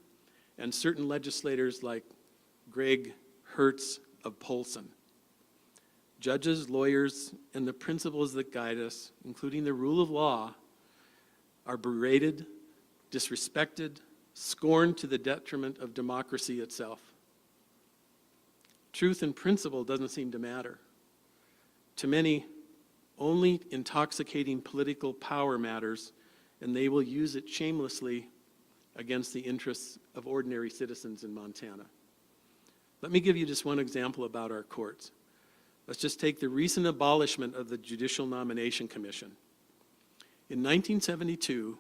and certain legislators like Greg Hertz of Polson. Judges, lawyers, and the principles that guide us, including the rule of law, are berated, disrespected, scorned to the detriment of democracy itself. Truth and principle doesn't seem to matter. To many, only intoxicating political power matters, and they will use it shamelessly against the interests of ordinary citizens in Montana. Let me give you just one example about our courts. Let's just take the recent abolishment of the Judicial Nomination Commission. In 1972,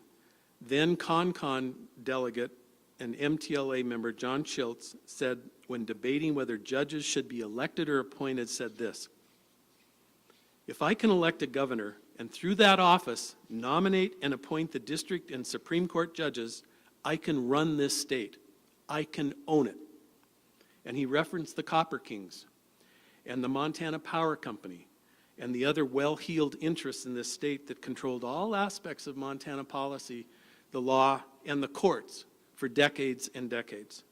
then CONCON delegate and MTLA member John Schiltz said, when debating whether judges should be elected or appointed, said this: "If I can elect a governor and through that office nominate and appoint the district and Supreme Court judges, I can run this state. I can own it." And he referenced the Copper Kings and the Montana Power Company and the other well-heeled interests in this state that controlled all aspects of Montana policy, the law, and the courts for decades and decades.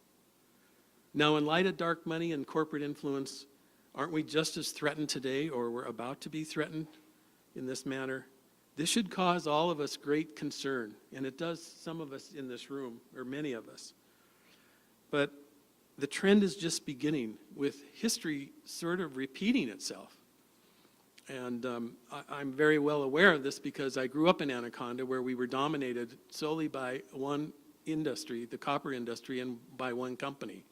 Now, in light of dark money and corporate influence, aren't we just as threatened today, or we're about to be threatened in this manner? This should cause all of us great concern, and it does some of us in this room, or many of us. But the trend is just beginning, with history sort of repeating itself. And I'm very well aware of this because I grew up in Anaconda, where we were dominated solely by one industry, the copper industry, and by one company.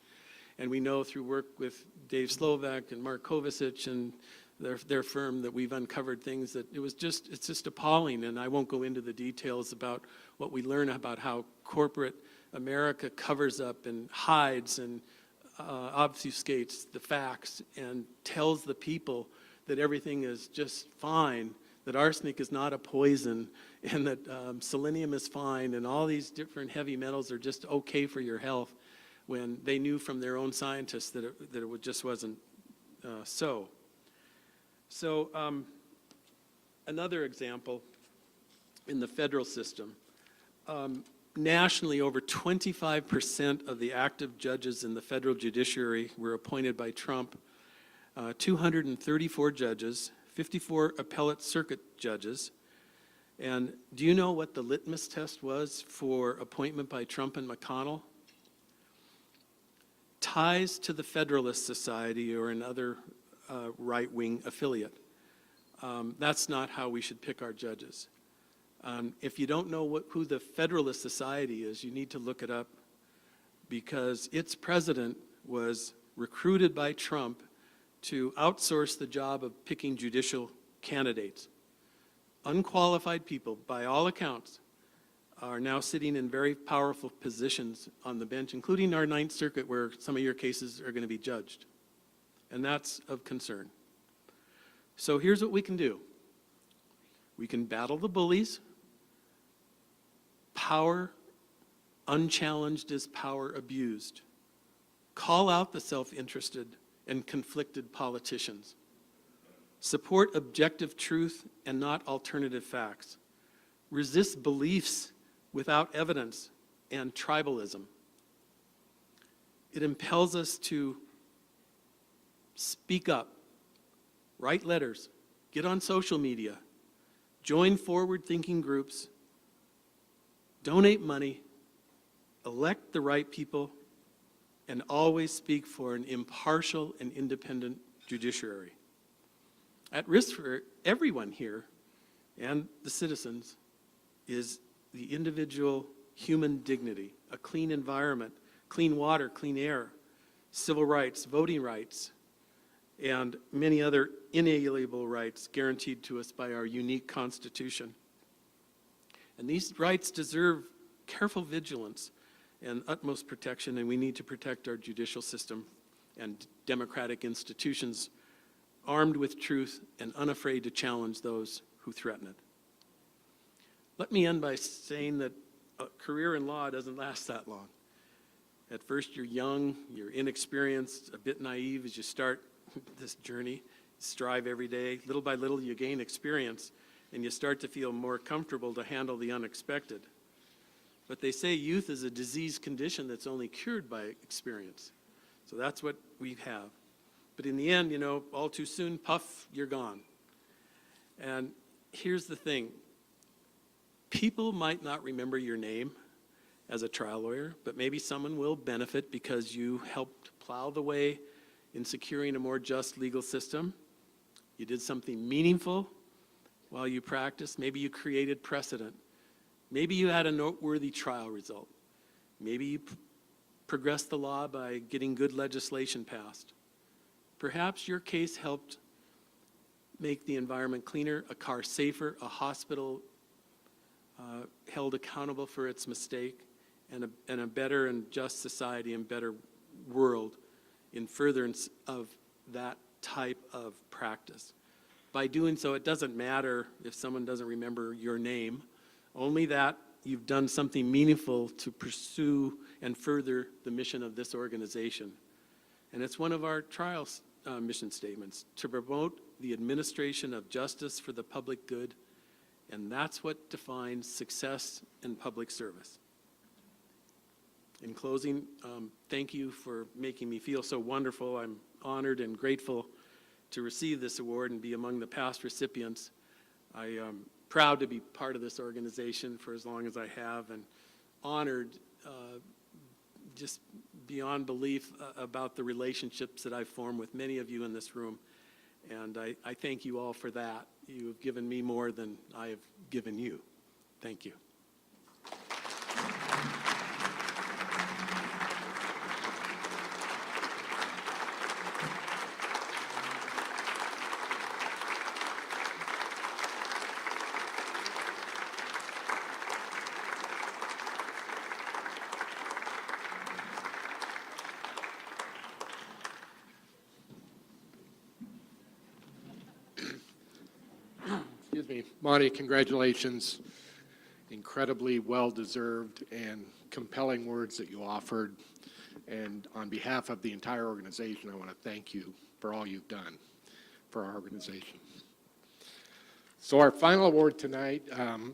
And we know through work with Dave Slovak and Mark Kovacic and their firm that we've uncovered things that it's just appalling. And I won't go into the details about what we learn about how corporate America covers up and hides and obfuscates the facts and tells the people that everything is just fine, that arsenic is not a poison, and that selenium is fine, and all these different heavy metals are just okay for your health, when they knew from their own scientists that it just wasn't so. So another example in the federal system, nationally over 25% of the active judges in the federal judiciary were appointed by Trump. 234 judges, 54 appellate circuit judges. And do you know what the litmus test was for appointment by Trump and McConnell? Ties to the Federalist Society or another right-wing affiliate. That's not how we should pick our judges. If you don't know who the Federalist Society is, you need to look it up, because its president was recruited by Trump to outsource the job of picking judicial candidates. Unqualified people, by all accounts, are now sitting in very powerful positions on the bench, including our Ninth Circuit, where some of your cases are going to be judged. And that's of concern. So here's what we can do. We can battle the bullies. Power unchallenged is power abused. Call out the self-interested and conflicted politicians. Support objective truth and not alternative facts. Resist beliefs without evidence and tribalism. It impels us to speak up, write letters, get on social media, join forward-thinking groups, donate money, elect the right people, and always speak for an impartial and independent judiciary. At risk for everyone here and the citizens is the individual human dignity, a clean environment, clean water, clean air, civil rights, voting rights, and many other inalienable rights guaranteed to us by our unique Constitution. And these rights deserve careful vigilance and utmost protection, and we need to protect our judicial system and democratic institutions, armed with truth and unafraid to challenge those who threaten it. Let me end by saying that a career in law doesn't last that long. At first you're young, you're inexperienced, a bit naive as you start this journey, strive every day. Little by little you gain experience and you start to feel more comfortable to handle the unexpected. But they say youth is a disease condition that's only cured by experience. So that's what we have. But in the end, you know, all too soon, puff, you're gone. And here's the thing. People might not remember your name as a trial lawyer, but maybe someone will benefit because you helped plow the way in securing a more just legal system. You did something meaningful while you practiced. Maybe you created precedent. Maybe you had a noteworthy trial result. Maybe you progressed the law by getting good legislation passed. Perhaps your case helped make the environment cleaner, a car safer, a hospital held accountable for its mistake, and a better and just society and better world in furtherance of that type of practice. By doing so, it doesn't matter if someone doesn't remember your name, only that you've done something meaningful to pursue and further the mission of this organization. And it's one of our trial mission statements, to promote the administration of justice for the public good, and that's what defines success in public service. In closing, thank you for making me feel so wonderful. I'm honored and grateful to receive this award and be among the past recipients. I am proud to be part of this organization for as long as I have, and honored just beyond belief about the relationships that I've formed with many of you in this room. And I thank you all for that. You have given me more than I have given you. Thank you. Excuse me, Monte, congratulations. Incredibly well-deserved and compelling words that you offered. And on behalf of the entire organization, I want to thank you for all you've done for our organization. So our final award tonight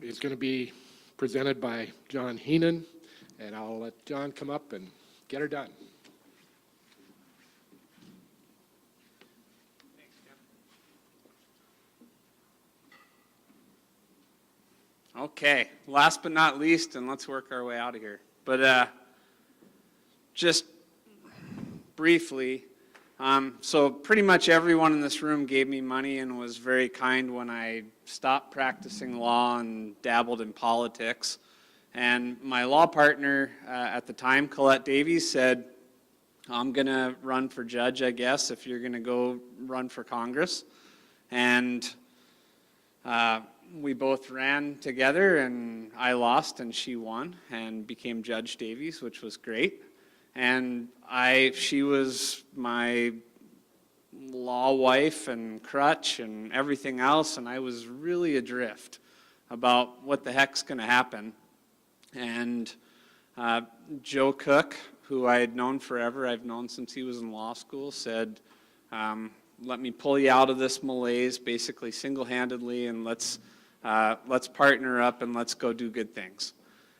is going to be presented by John Heenan, and I'll let John come up and get her done. Okay, last but not least, and let's work our way out of here. But just briefly, so pretty much everyone in this room gave me money and was very kind when I stopped practicing law and dabbled in politics. And my law partner at the time, Colette Davies, said, I'm going to run for judge, I guess, if you're going to go run for Congress. And we both ran together, and I lost and she won and became Judge Davies, which was great. And she was my law wife and crutch and everything else, and I was really adrift about what the heck's going to happen. And Joe Cook, who I had known forever, I've known since he was in law school, said, let me pull you out of this malaise, basically single-handedly, and let's partner up and let's go do good things.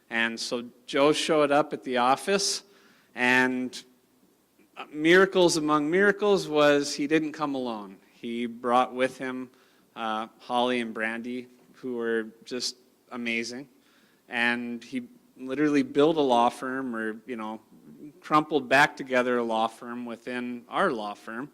And so Joe showed up at the office, and miracles among miracles was he didn't come alone. He brought with him Holly and Brandy, who were just amazing. And he literally built a law firm, or, crumpled back together a law firm within our law firm,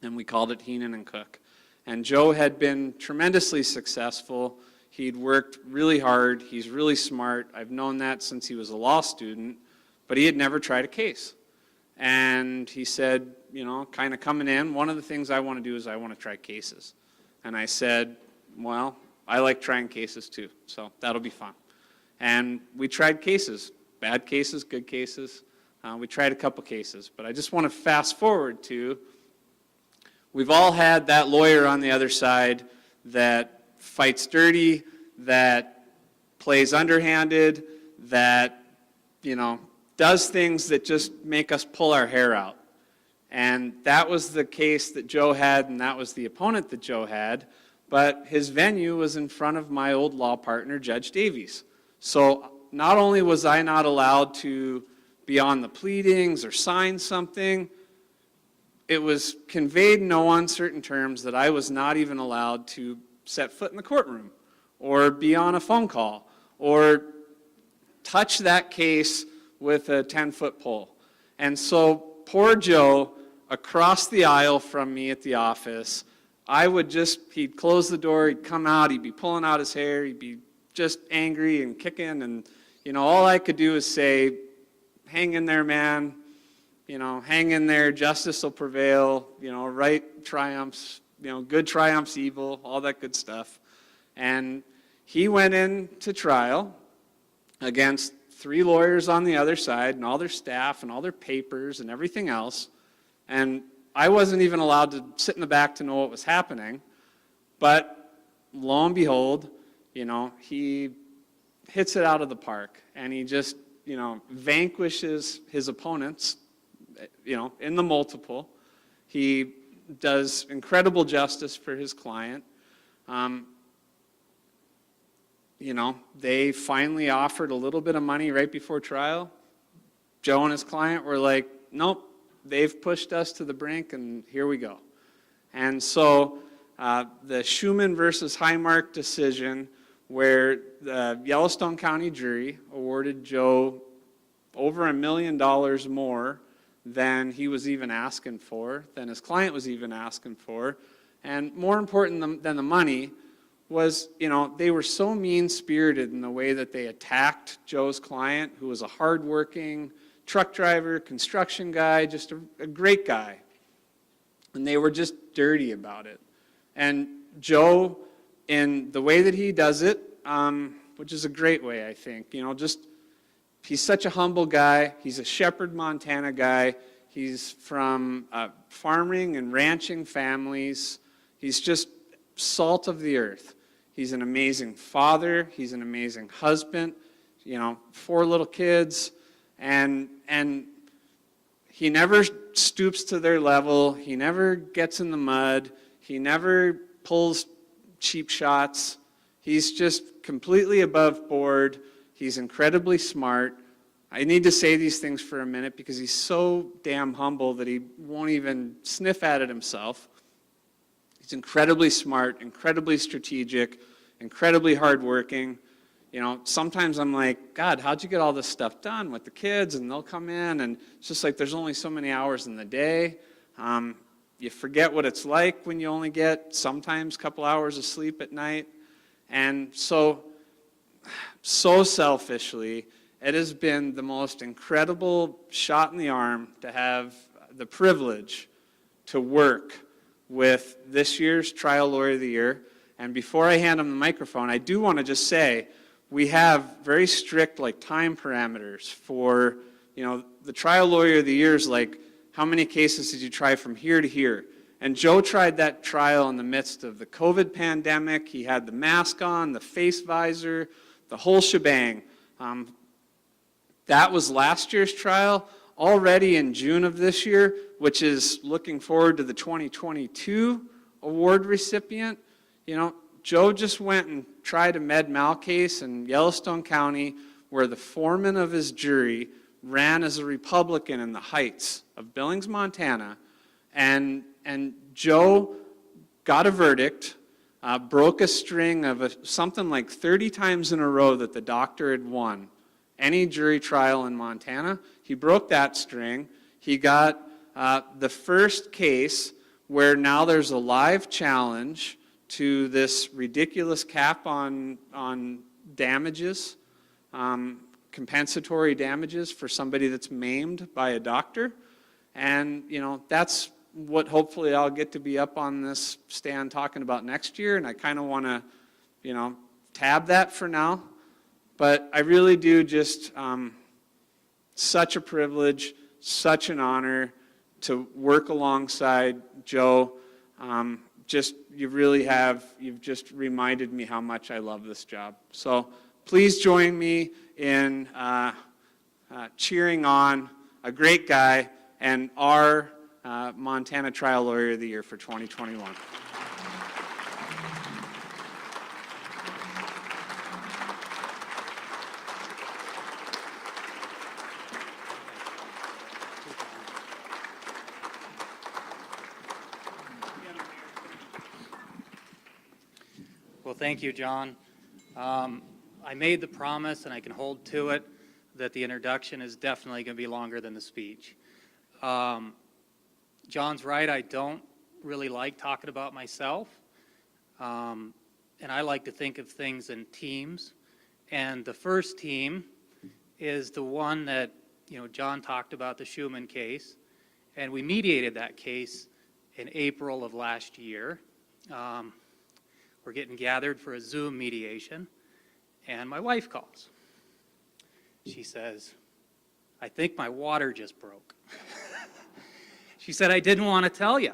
and we called it Heenan and Cook. And Joe had been tremendously successful. He'd worked really hard. He's really smart. I've known that since he was a law student, but he had never tried a case. And he said, kind of coming in, one of the things I want to do is I want to try cases. And I said, well, I like trying cases too, so that'll be fun. And we tried cases, bad cases, good cases. We tried a couple cases, but I just want to fast forward to, we've all had that lawyer on the other side that fights dirty, that plays underhanded, that, does things that just make us pull our hair out. And that was the case that Joe had, and that was the opponent that Joe had. But his venue was in front of my old law partner, Judge Davies. So not only was I not allowed to be on the pleadings or sign something, it was conveyed in no uncertain terms that I was not even allowed to set foot in the courtroom or be on a phone call or touch that case with a 10-foot pole. And so poor Joe, across the aisle from me at the office, he'd close the door, he'd come out, he'd be pulling out his hair, he'd be just angry and kicking, and, all I could do is say, hang in there, man, hang in there, justice will prevail, right triumphs, good triumphs evil, all that good stuff. And he went into trial against 3 lawyers on the other side and all their staff and all their papers and everything else. And I wasn't even allowed to sit in the back to know what was happening. But lo and behold, he hits it out of the park, and he just, vanquishes his opponents, in the multiple. He does incredible justice for his client. They finally offered a little bit of money right before trial. Joe and his client were like, nope, they've pushed us to the brink, and here we go. And so the Schumann versus Highmark decision, where the Yellowstone County jury awarded Joe over $1 million more than he was even asking for, than his client was even asking for. And more important than the money was, they were so mean-spirited in the way that they attacked Joe's client, who was a hardworking truck driver, construction guy, just a great guy. And they were just dirty about it. And Joe, in the way that he does it, which is a great way, I think, he's such a humble guy. He's a Shepherd, Montana guy. He's from farming and ranching families. He's just salt of the earth. He's an amazing father. He's an amazing husband. 4 little kids, and he never stoops to their level. He never gets in the mud. He never pulls cheap shots. He's just completely above board. He's incredibly smart. I need to say these things for a minute because he's so damn humble that he won't even sniff at it himself. He's incredibly smart, incredibly strategic, incredibly hardworking. Sometimes I'm like, God, how'd you get all this stuff done with the kids? And they'll come in, and it's just like there's only so many hours in the day. You forget what it's like when you only get sometimes a couple hours of sleep at night. And so selfishly, it has been the most incredible shot in the arm to have the privilege to work with this year's Trial Lawyer of the Year. And before I hand him the microphone, I do want to just say, we have very strict time parameters for, the Trial Lawyer of the Year is like, how many cases did you try from here to here? And Joe tried that trial in the midst of the COVID pandemic. He had the mask on, the face visor, the whole shebang. That was last year's trial. Already in June of this year, which is looking forward to the 2022 award recipient, Joe just went and tried a med mal case in Yellowstone County where the foreman of his jury ran as a Republican in the Heights of Billings, Montana, and Joe got a verdict, broke a string of something like 30 times in a row that the doctor had won any jury trial in Montana. He broke that string. He got the first case where now there's a live challenge to this ridiculous cap on damages, compensatory damages for somebody that's maimed by a doctor. And, that's what hopefully I'll get to be up on this stand talking about next year. And I kind of want to, tab that for now. But I really do just, such a privilege, such an honor to work alongside Joe. You've just reminded me how much I love this job. So please join me in cheering on a great guy and our Montana Trial Lawyer of the Year for 2021. Well, thank you, John. I made the promise, and I can hold to it, that the introduction is definitely going to be longer than the speech. John's right, I don't really like talking about myself, and I like to think of things in teams. And the first team is the one that, John talked about, the Schumann case, and we mediated that case in April of last year. We're getting gathered for a Zoom mediation, and my wife calls. She says, I think my water just broke. She said, I didn't want to tell you.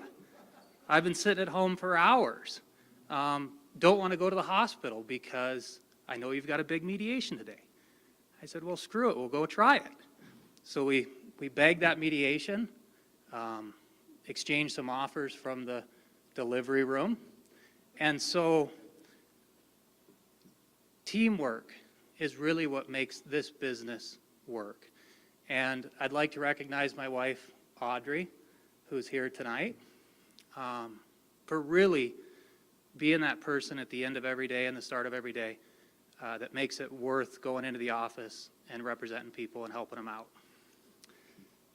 I've been sitting at home for hours. Don't want to go to the hospital because I know you've got a big mediation today. I said, well, screw it, we'll go try it. So we begged that mediation, exchanged some offers from the delivery room. And so teamwork is really what makes this business work. And I'd like to recognize my wife, Audrey, who's here tonight, for really being that person at the end of every day and the start of every day that makes it worth going into the office and representing people and helping them out.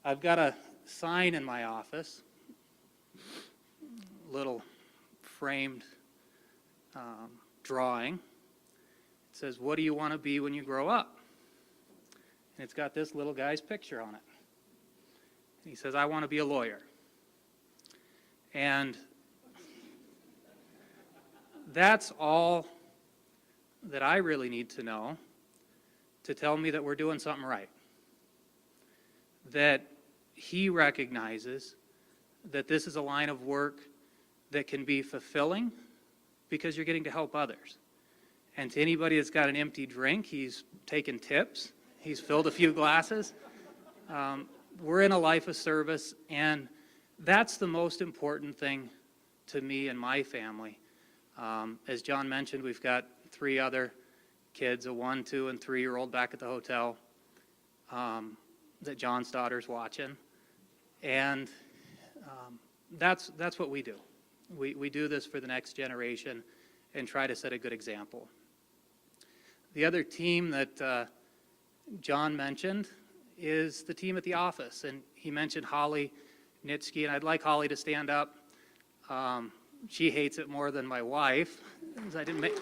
I've got a sign in my office, little framed drawing. It says, what do you want to be when you grow up? And it's got this little guy's picture on it. And he says, I want to be a lawyer. And that's all that I really need to know to tell me that we're doing something right. That he recognizes that this is a line of work that can be fulfilling because you're getting to help others. And to anybody that's got an empty drink, he's taken tips. He's filled a few glasses. We're in a life of service, and that's the most important thing to me and my family. As John mentioned, we've got 3 other kids, a 1, 2, and 3-year-old back at the hotel that John's daughter's watching. And that's what we do. We do this for the next generation and try to set a good example. The other team that John mentioned is the team at the office, and he mentioned Holly Nitsky, and I'd like Holly to stand up. She hates it more than my wife, because I didn't make...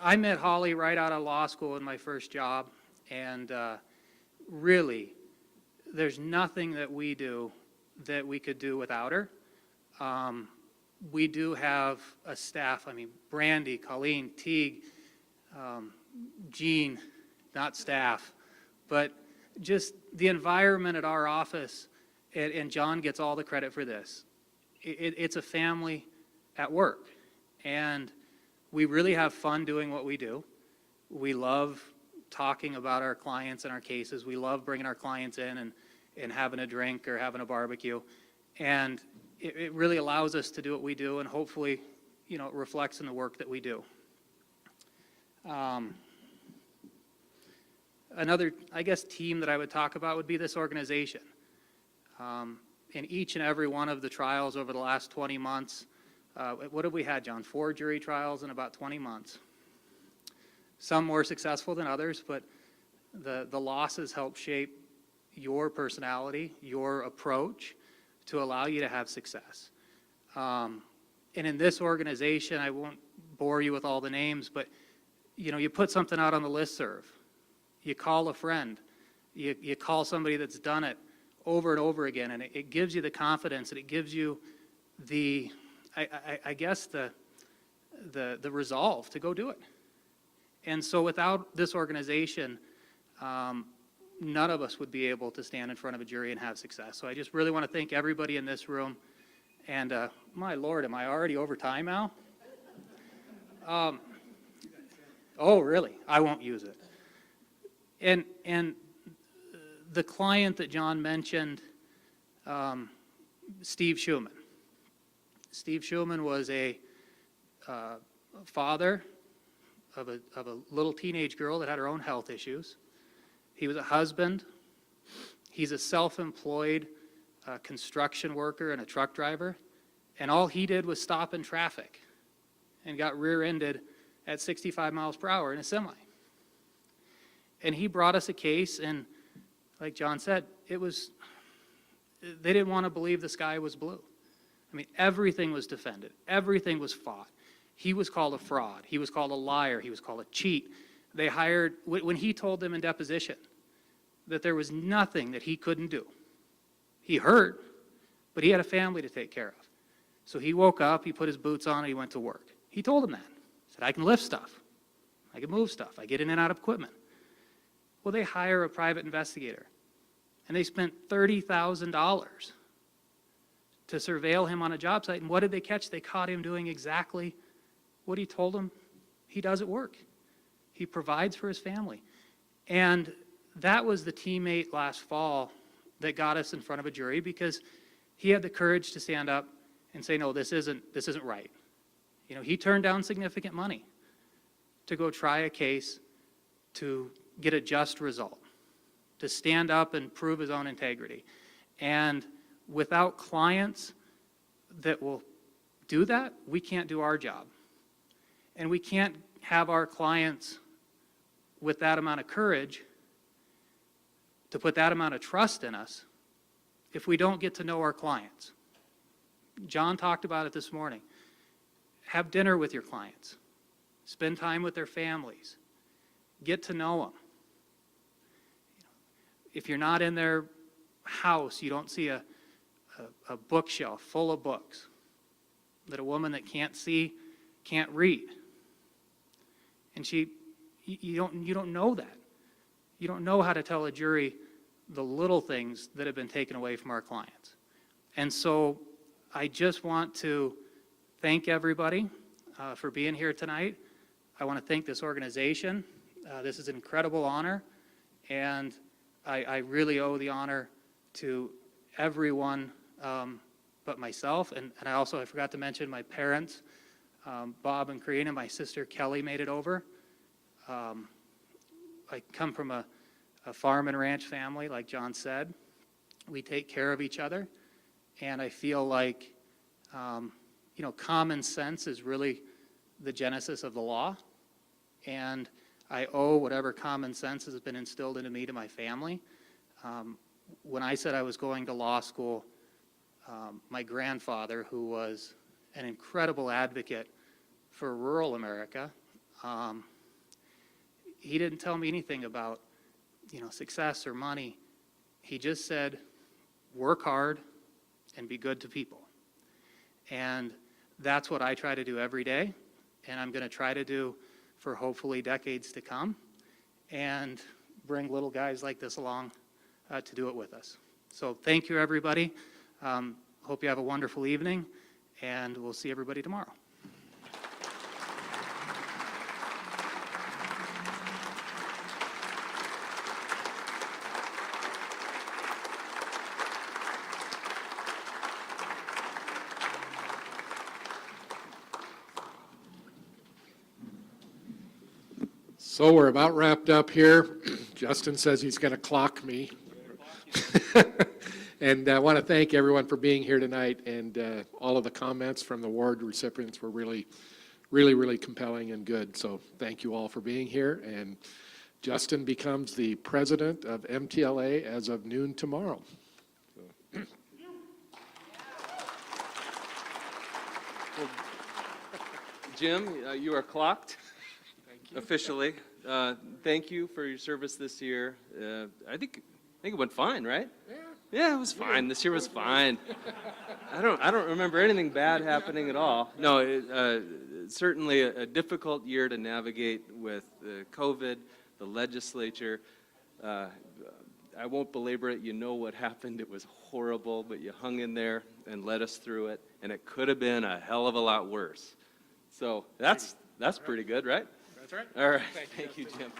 I met Holly right out of law school in my first job, and really, there's nothing that we do that we could do without her. We do have a staff, I mean, Brandy, Colleen, Teague, Jean, not staff, but just the environment at our office, and John gets all the credit for this. It's a family at work, and we really have fun doing what we do. We love talking about our clients and our cases. We love bringing our clients in and having a drink or having a barbecue. And it really allows us to do what we do, and hopefully, you know, it reflects in the work that we do. Another, I guess, team that I would talk about would be this organization. In each and every one of the trials over the last 20 months, what have we had, John? 4 jury trials in about 20 months. Some more successful than others, but the losses help shape your personality, your approach, to allow you to have success. And in this organization, I won't bore you with all the names, but you know, you put something out on the listserv, you call a friend, you call somebody that's done it over and over again, and it gives you the confidence, and it gives you the, I guess, the resolve to go do it. And so without this organization, none of us would be able to stand in front of a jury and have success. So I just really want to thank everybody in this room. And my Lord, am I already over time now? Oh, really? I won't use it. And the client that John mentioned, Steve Schumann. Steve Schumann was a father of a little teenage girl that had her own health issues. He was a husband. He's a self-employed construction worker and a truck driver. And all he did was stop in traffic and got rear-ended at 65 miles per hour in a semi. And he brought us a case, and like John said, they didn't want to believe the sky was blue. I mean, everything was defended. Everything was fought. He was called a fraud. He was called a liar. He was called a cheat. They hired, when he told them in deposition that there was nothing that he couldn't do. He hurt, but he had a family to take care of. So he woke up, he put his boots on, and he went to work. He told them that. He said, I can lift stuff. I can move stuff. I get in and out of equipment. Well, they hire a private investigator, and they spent $30,000 to surveil him on a job site. And what did they catch? They caught him doing exactly what he told them he does at work. He provides for his family. And that was the teammate last fall that got us in front of a jury, because he had the courage to stand up and say, no, this isn't right. You know, he turned down significant money to go try a case to get a just result, to stand up and prove his own integrity. And without clients that will do that, we can't do our job. And we can't have our clients with that amount of courage to put that amount of trust in us if we don't get to know our clients. John talked about it this morning. Have dinner with your clients. Spend time with their families. Get to know them. If you're not in their house, you don't see a bookshelf full of books that a woman that can't see can't read. And you don't know that. You don't know how to tell a jury the little things that have been taken away from our clients. And so I just want to thank everybody for being here tonight. I want to thank this organization. This is an incredible honor, and I really owe the honor to everyone but myself. And I forgot to mention my parents, Bob and Karina. My sister Kelly made it over. I come from a farm and ranch family, like John said. We take care of each other, and I feel like, common sense is really the genesis of the law, and I owe whatever common sense has been instilled into me to my family. When I said I was going to law school, my grandfather, who was an incredible advocate for rural America, he didn't tell me anything about, success or money. He just said, work hard and be good to people. And that's what I try to do every day, and I'm going to try to do for hopefully decades to come, and bring little guys like this along to do it with us. So thank you, everybody. Hope you have a wonderful evening, and we'll see everybody tomorrow. So we're about wrapped up here. Justin says he's going to clock me. And I want to thank everyone for being here tonight, and all of the comments from the award recipients were really, really, really compelling and good. So thank you all for being here. And Justin becomes the president of MTLA as of noon tomorrow. Jim, you are clocked officially. Thank you for your service this year. I think it went fine, right? Yeah, it was fine. This year was fine. I don't remember anything bad happening at all. No, certainly a difficult year to navigate with COVID, the legislature. I won't belabor it. You know what happened. It was horrible, but you hung in there and led us through it, and it could have been a hell of a lot worse. So that's pretty good, right? That's right. All right. Thank you, Jim.